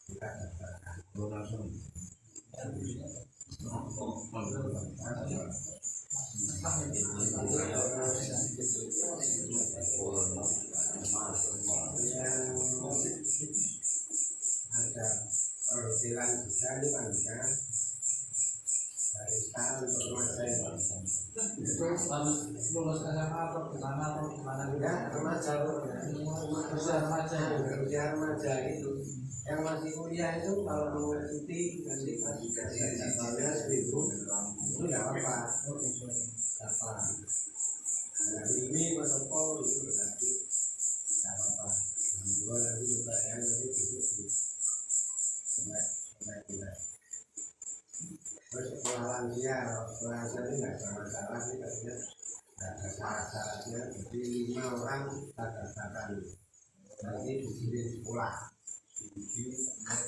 kita daftarkan langsung. Ada perwakilan juga di panitia barista untuk remaja Itu harus lulus SMA atau gimana gitu? ya remaja itu yang masih kuliah itu kalau mau cuti nanti masih kasih jadwalnya 1.000 itu nggak apa-apa. Hari ini protokol itu berarti nggak apa-apa. Gua nanti juga yang nanti itu terus sekolah lansia ini nggak ada masalah sih katanya, nggak ada syarat-syaratnya. Jadi 5 orang kita daftarkan nanti di sekolah. Jadi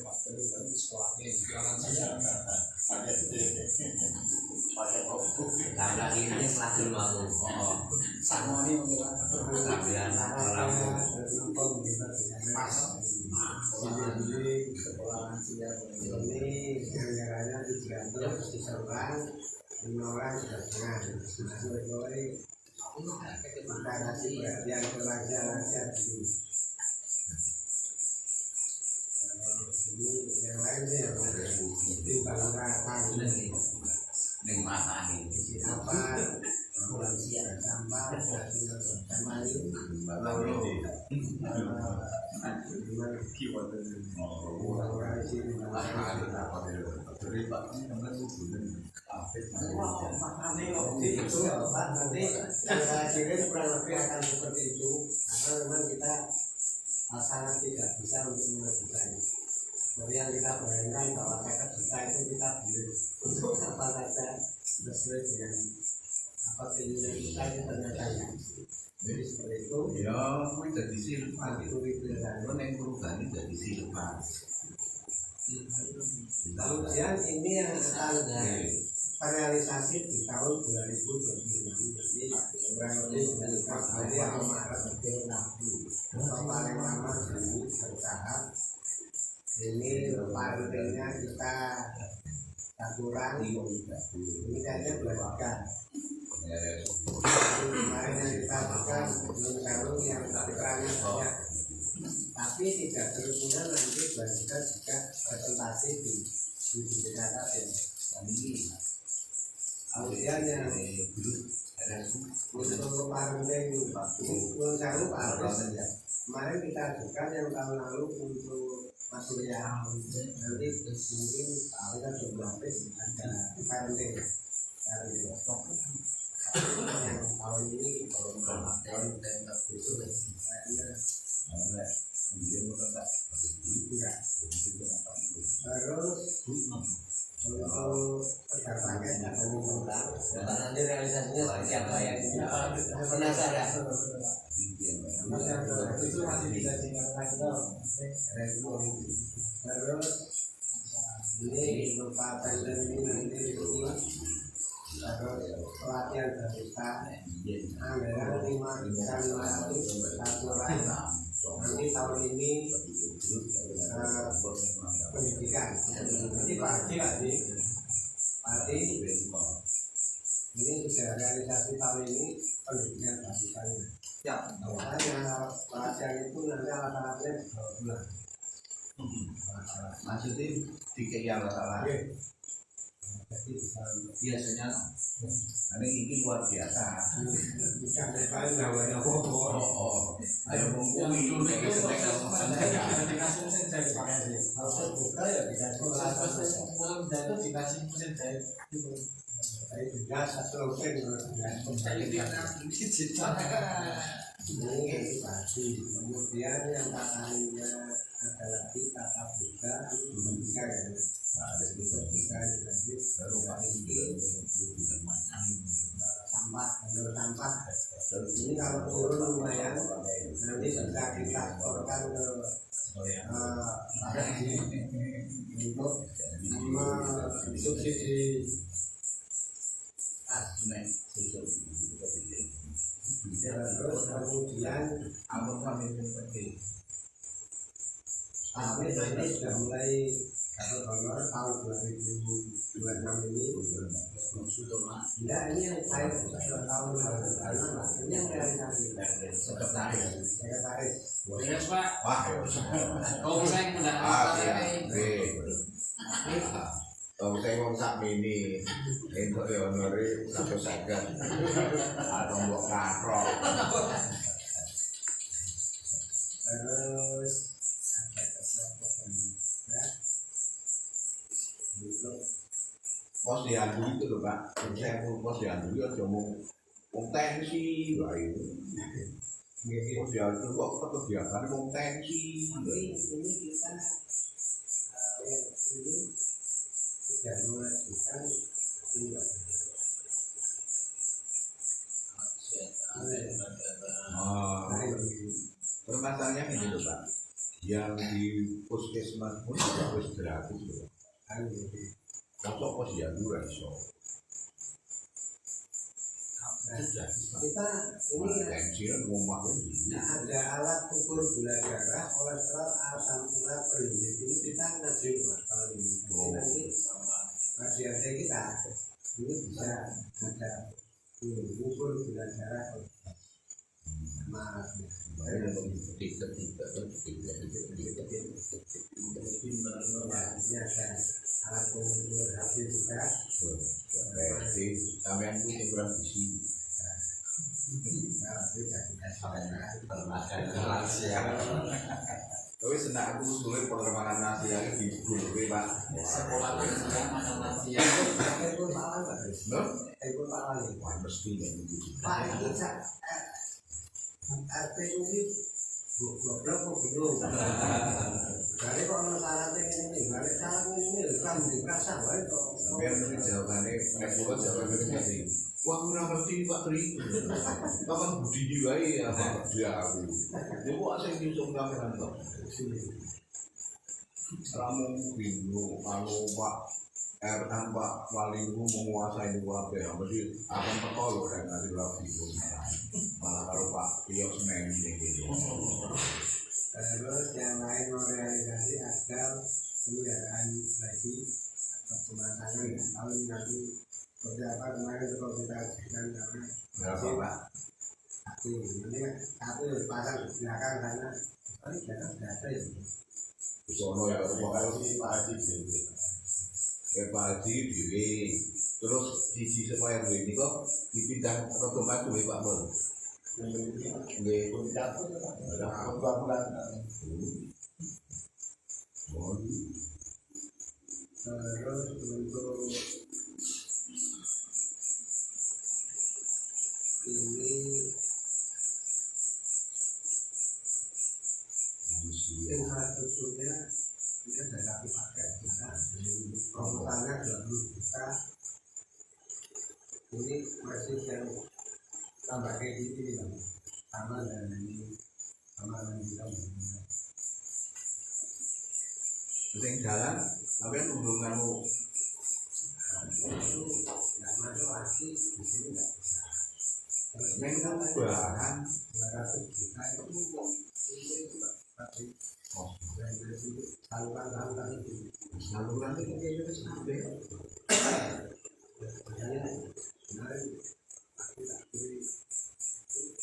waktu itu sekolahnya jangan saja Karena ini kelas 5 tuh. Sama nih mungkin Sambian orang pas jadi sekolah lansia ini gara-garanya 300 diserang 5 orang sudah setengah. Kita kasih perhatian ke lansia dulu. Ini yang lain sih yang di Bangkalan ning matane. apa lansia sampah sama ini orang di sini itu Pak, nanti saya kira kurang lebih akan seperti itu karena memang kita sangat tidak bisa untuk menentukan. Jadi yang kita bayangkan bahwa 50 juta itu kita beli untuk apa saja sesuai dengan apa keinginan kita itu ternyata ya. Jadi seperti itu. Ya, kuwi dadi silvan Itu kan yang perubahan ini jadi silvan. Kemudian ini yang akan terrealisasi di tahun 2025. Jadi kurang lebih dari Februari atau Maret atau paling lama Juli bertahap. Ini parutannya kita aturan ini kayaknya belajar. Kemarin yang kita lakukan belum yang aturannya banyak, tapi tidak terusan nanti belajar juga presentasi di BPKK dan ini. Kemudian yang untuk parenting ini mencakup apa saja. Kemarin kita ajukan yang tahun lalu untuk Mas Surya, nanti mungkin kita coba ada parenting yang tahun ini kalau tahun itu terus untuk perdagangan ada mengundang dan nanti realisasinya seperti apa ya penasaran. itu masih bisa dilakukan Terus ini berupa tender ini nanti terus pelatihan barista anggaran 5.500 satu orang. Nanti tahun ini pendidikan nanti Pati ini sudah realisasi tahun ini pendidikan baristanya. Ya, makanya pelatihan itu nanti alat-alatnya 2 bulan. Maksudnya tiga yang salah. Jadi Biasanya ini luar biasa. bisa depan namanya Ayo mengkumi dikasih mesin jahit pakai sih. harus buka ya dikasih Itu dikasih mesin jahit gitu. Saya juga satu orang ini pasti. Kemudian yang lainnya adalah kita buka membuka ya. Ada buka lagi sampah, jalur sampah. Ini kalau turun lumayan, nanti bisa kita korban ke untuk subsidi. Terus kemudian kami ini sudah mulai dapat honor tahun 2026 ini. Tidak, ini yang saya sudah tahun lalu. Ini yang realisasi. Sekretaris. Yes, Pak. Wah, Komseng mendapat kalau saya mau sak mini, itu honore 150 atau mbok katrol. Terus ada keselamatan Pos diadu itu loh Pak, saya mau pos diadu ya cuma tensi, wah itu. Pos diadu kok kebiasaan tensi. ini kita ini sudah mengajukan Permasalahannya ini loh Pak, yang di puskesmas pun juga harus gratis loh. Kosok pos diadu raiso. kita ini Tensinya rumah ini. ada alat ukur gula darah, kolesterol, asam urat, per-unit ini kita ngajuin Pak kalau ini. Nanti kajian kita ini bisa ada ukur gula darah sama ini ada alat pengukur hasil juga. Berarti sampean itu kurang gizi. Tapi senang aku sulit penerimaan nasi yang di Bulwe Pak. sekolah sudah makan nasi. Telepon Pak Wali, No? telepon Pak Wali. Wah mesti yang itu. Pak itu RT ini goblok kok belum. Jadi kok ono syaratnya ini, balik syaratnya ini kan dirasa wae kok. Biar nanti jawabannya, nek pulau jawabannya tadi. Wah kurang ngerti Pak Tri. Kapan budi diwai apa dia aku. Dia kok asing nyusung kameran kok. Ramu bingung kalau Pak Pak Wali itu menguasai dua apa sih akan pertolong dan nanti lagi malah kalau Pak Tio Semen gitu. Terus yang lain merealisasi agar pemeliharaan lagi atau pemasangan ya. Kalau ini nanti seperti apa kemarin kalau kita ajukan karena Berapa Pak? satu ini satu dipasang di belakang sana, tapi belakang sudah ada ya. Sono ya pokoknya Pak Haji Dewi. Pak Haji Dewi. Terus sisi supaya ini kok dipindah atau tempat Dewi Pak Bol. Nggih, ada bulan. Terus untuk ini infrastrukturnya ini ada satu paket kita promotornya 20 juta ini masih yang tambah kayak gini bang sama dan ini sama dengan kita Sing jalan, sampai hubunganmu itu nggak masuk lagi di sini nggak bisa. Terus memang bahan 200 juta itu tapi saluran itu saluran itu kayaknya sampai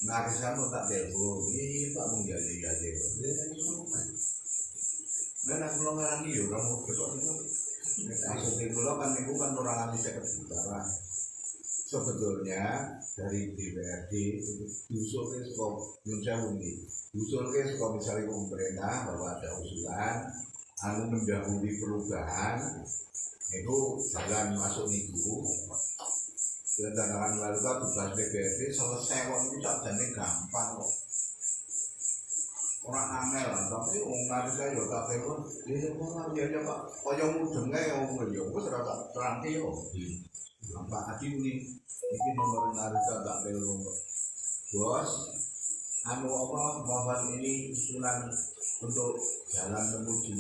nah kesana tak telepon ini Pak menjadi aja dan aku ngarani ya kamu besok itu maksudnya kalau kan itu kan orang ahli sekarang sebetulnya dari DPRD diusulkan sekolah Indonesia Uni diusulkan sekolah misalnya pemerintah bahwa ada usulan anu mendahului perubahan itu jalan masuk itu Tantangan lalu kan tugas DPRD selesai kok ini tak jadi gampang kok. Orang angel lah, tapi orang saya juga tak perlu. Dia orang dia Pak, kaya mudengnya orang dia, gue serata teranti yo. Pak Adi ini nomor narika tak perlu. Bos, anu apa mohon ini usulan untuk jalan menuju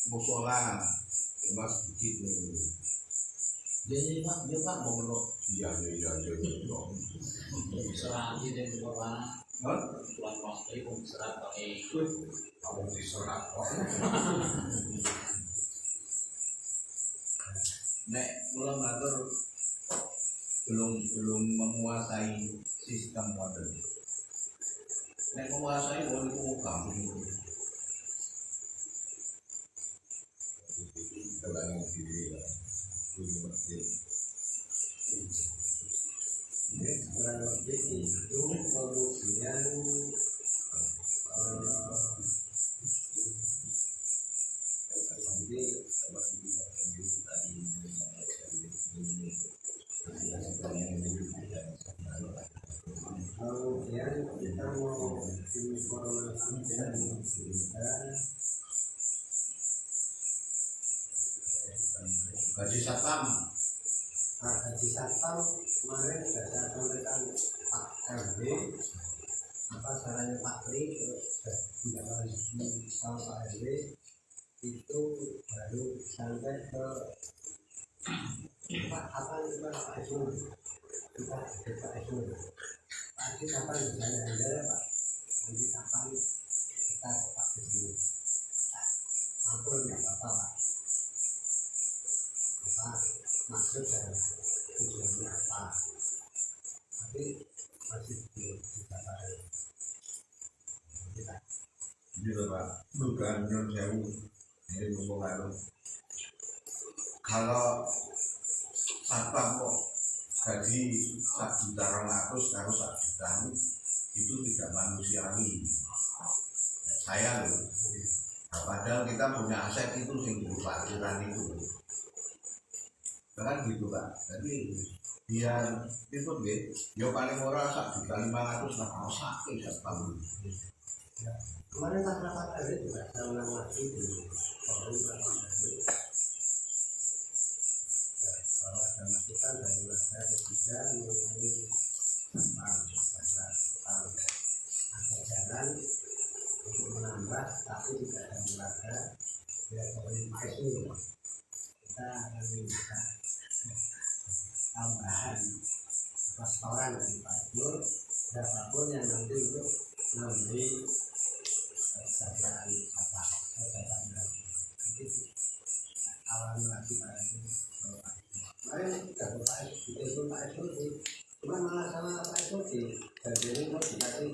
musola masjid ini. Jadi Pak, dia Pak mau menurut Iya. serang dan juga Pak tuan waktu itu serang pakai Kamu diserang kok. Nek mulai ngatur belum menguasai sistem modern. Nek menguasai boleh gampang. Tergantung diri lah. Kurang lebih itu kemudian kemudian kita mau informasikan juga Gaji satpam. gaji satpam kemarin sudah saya sampaikan Pak RW apa sarannya Pak Tri terus sudah ditindaklanjuti sama Pak RW itu baru sampai ke Pak apa itu Pak Ismur kita ke Pak Ismur Pak Ismur kapan berjaya ya Pak nanti kapan kita ke Pak Ismur ampun nggak apa-apa Pak apa maksud dan tujuannya apa tapi masih belum dicapai kita Ini loh Pak, bukan non sewu. Ini ngomong lalu. Kalau satpam kok gaji 1.200.000 harus 1 juta itu tidak manusiawi. Saya loh. Nah, padahal kita punya aset itu sing parkiran itu. Kan gitu Pak. Jadi biar itu deh, yo paling murah 1.500.000 lah sakit satpam. kemarin Pak Rapat RW juga saya ulang lagi di forum Rapat RW ya bahwa ada masukan dari warga juga mengenai tentang ada jalan untuk menambah tapi tidak ada warga ya seperti itu kita akan minta tambahan restoran dari Pak Nur siapapun yang nanti untuk memberi kesadaran apa kesadaran nanti awalnya lagi Pak Nur kemarin juga Pak Nur Pak Nur sih cuma malah sama Pak Nur sih jadi mau dikasih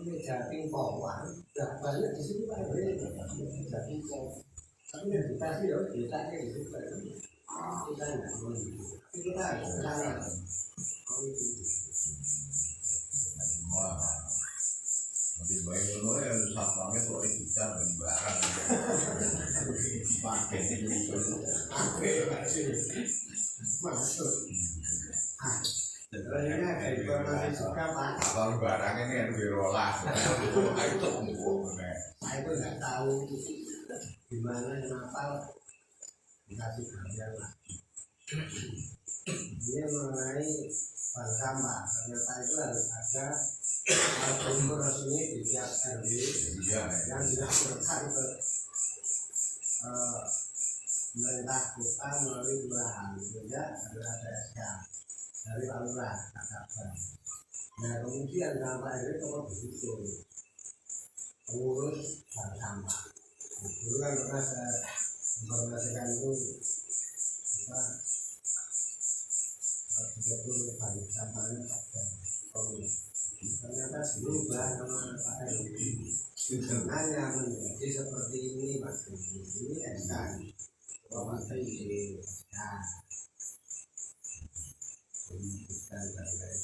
meja pingpongan tidak banyak di situ Pak meja pingpong tapi yang dikasih ya ditanya di situ kita nggak mau tapi kita harus kesana Wah, lebih baik dulu ya satpamnya kok kita dan barang. Pakai itu. masuk terusnya ada informasi juga Pak Kalau barang ini yang dirolah, itu empuk. saya itu nggak tahu gimana kenapa dikasih gambar Pak ini mengenai bank sampah ternyata itu harus ada unsur resmi di tiap RW yang dilaporkan ke pemerintah kota melalui kelurahan sehingga harus ada SK dari Pak Lurah Kakak. Nah kemudian sampah RW kalau begitu pengurus bank sampah dulu kan pernah saya informasikan itu apa 30 bank sampahnya Pak ternyata berubah nama Pak RW hanya menjadi seperti ini Pak ini SK Bapak Tri menyebutkan dan lain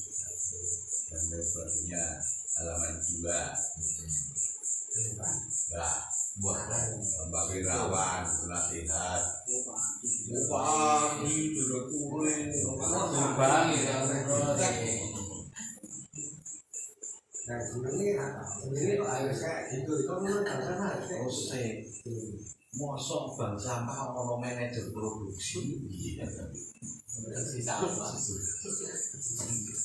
Dan sebagainya halaman 2. Nah, Buat Mbak Wirawan, nasihat. Wah, ini udah kuring. Bang ya. Nah, sebenarnya kok harus kayak gitu. Itu memang karena Ose, mosok bang sampah ono manajer produksi. Iya. Bersih sampah.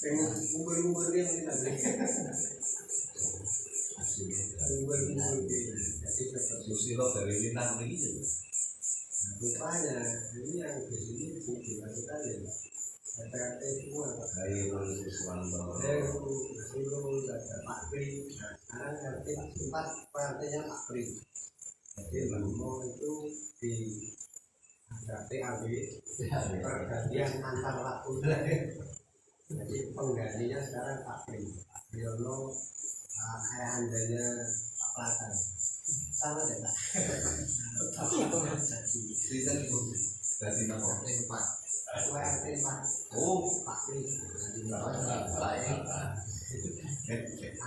pengen ngumpul-ngumpul dia kita beli. Ngumpul-ngumpul dia. Susilo dari Minang ini. Rupanya ini yang di sini dilakukan ya. RT semua Ayo Suswanto. dulu ada Pak Pri. Sekarang RT 4 partainya Pak Pri. Jadi Lamu itu di ada TAB pergantian antar waktu. Jadi penggantinya sekarang Pak Pri. Yono ayahandanya Pak Platan. Sama deh Pak. Cerita itu dari nama. RT 4. Oh, Pak Pri. Baik.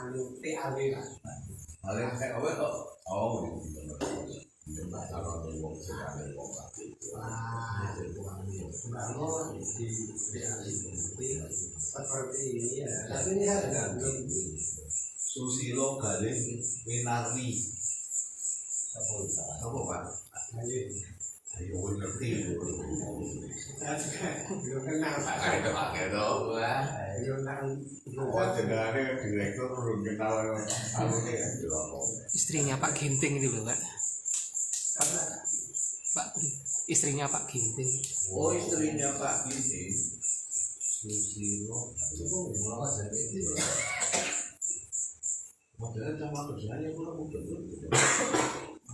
Anu TAB Pak. paling kayak apa kok? Oh, itu kalau ngomong sekali ngomong Wah, bangun di seperti ini ya. Tapi ini harga belum. Susilo Galing Winarni. Apa Pak? Ayo ngerti. Saya juga belum kenal Pak. Ada pakai dong. Belum kenal. Oh, jenenge direktur belum kenal anu ne Istrinya Pak Ginting ini loh Pak. Pak Pri, istrinya Pak Ginting. Oh, istrinya Pak Ginting. Susilo. Itu mulai dari itu. Padahal sama kerjanya kurang betul.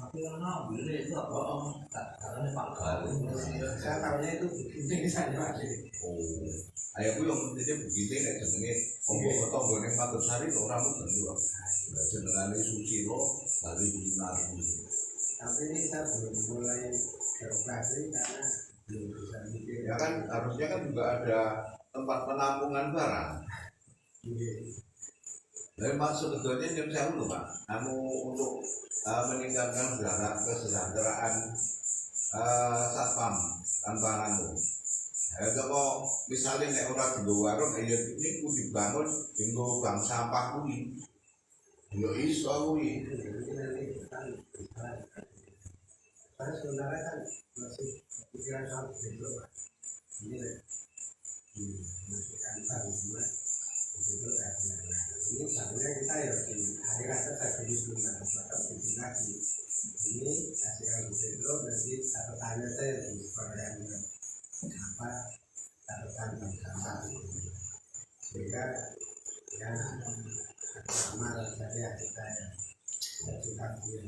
Tapi karena beli itu apa? Karena Pak Galing. Saya tahunya itu Ginting saya Pak. Oh, ayah aku yang pentingnya begitu nek jenenge ombok tombone Magersari kok ora mung lho. Jenengane Susilo dari Winarni. Tapi ini saya belum mulai beroperasi karena belum bisa mikir. Ya kan harusnya kan juga ada tempat penampungan barang. Jadi maksud sebetulnya jam saya dulu Pak, kamu untuk meningkatkan kesejahteraan satpam tantanganmu. Kalau misalnya nek ora dienggo warung, ya ini kudu dibangun dienggo bank sampah kuwi. Yo iso kuwi. Saya sebenarnya kan masih pikiran sama itu Pak. Ini masih kantor semua. Itu ini sebenarnya kita ya di hari rasa saya jadi sebentar tetap bikin lagi. Ini kasih kalau itu nanti satu tanya saya di program apa catatan bersama sehingga ya amal dari kita ya kita punya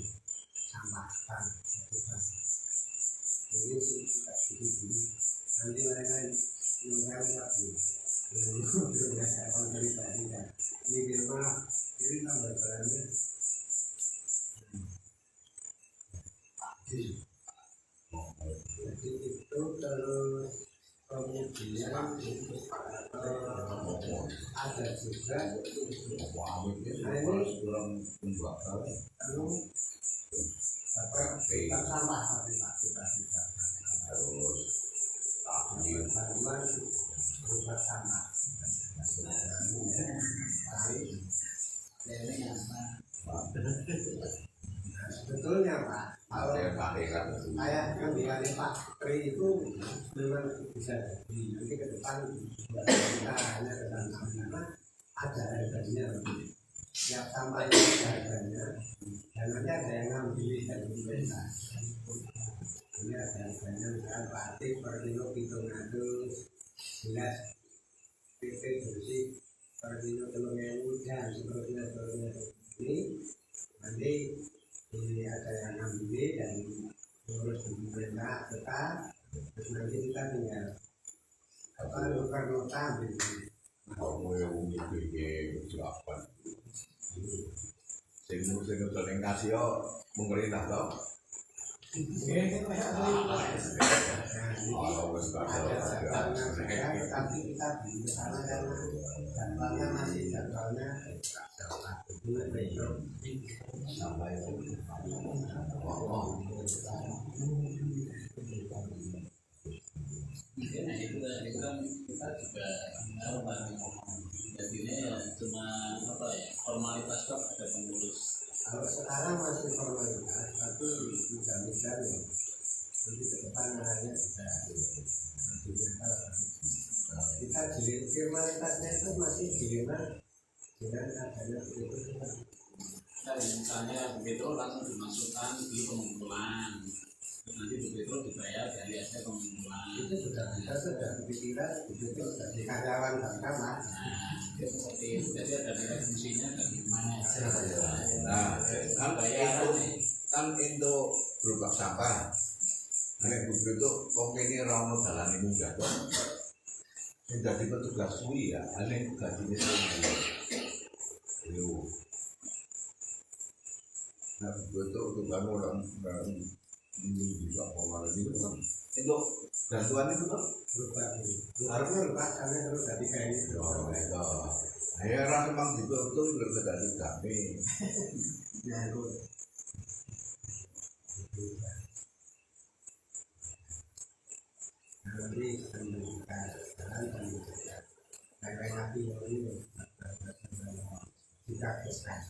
sampahkan kita ini sih kita begini nanti mereka yang nggak punya biasa orang dari tadi kan ini di rumah ini tambah jalannya jadi itu terus kemudian ada juga apa kita sampah tapi Pak kita Terus bantuan berupa sampah sebetulnya Pak kalau saya kan Pak Pri itu memang bisa jadi nanti ke depan kita hanya dengan karena ada harganya setiap sampah itu ada harganya dan nanti ada yang ngambil dari pemerintah ini ada harganya misalkan Pak Atik per kilo jelas PP bersih per kilo 3.000 dan seterusnya ini nanti ini ada yang ngambil dan mengurus pemerintah tetap terus nanti kita tinggal apa tukar nota ambil kamu yang mikir siapa? Sing sering kasih yo pemerintah toh. Oh, wes ada jadwalnya juga, tapi kita di sana kan jadwalnya masih jadwalnya besok sampai Mungkin itu kan kita juga apa jadinya ya cuma apa ya formalitas kok ada pengurus. kalau sekarang masih formalitas tapi mudah-mudahan ya nanti ke depan hanya sudah kita jadi formalitasnya itu masih diterima dengan adanya itu. Nah, misalnya begitu langsung dimasukkan di pengumpulan. Terus nanti begitu dibayar dari hasil pengumpulan. Itu sudah bisa sudah dipikiran begitu dari karyawan bersama. Nah, itu seperti itu. Jadi ada nilai fungsinya dari mana? nah kan kan itu berupa sampah. Nek begitu wong ini rono dalane munggah to. Sing dadi petugas kuwi ya, ane gajine sing yo. Nah, betul untuk kamu orang ini juga orang itu kan itu bantuan itu kan Lupa harusnya lupa karena harus jadi kayak gitu. oh itu ayo orang memang betul betul dari kami Nah, itu nanti menunjukkan jalan dan kayak nabi ini tidak kesal.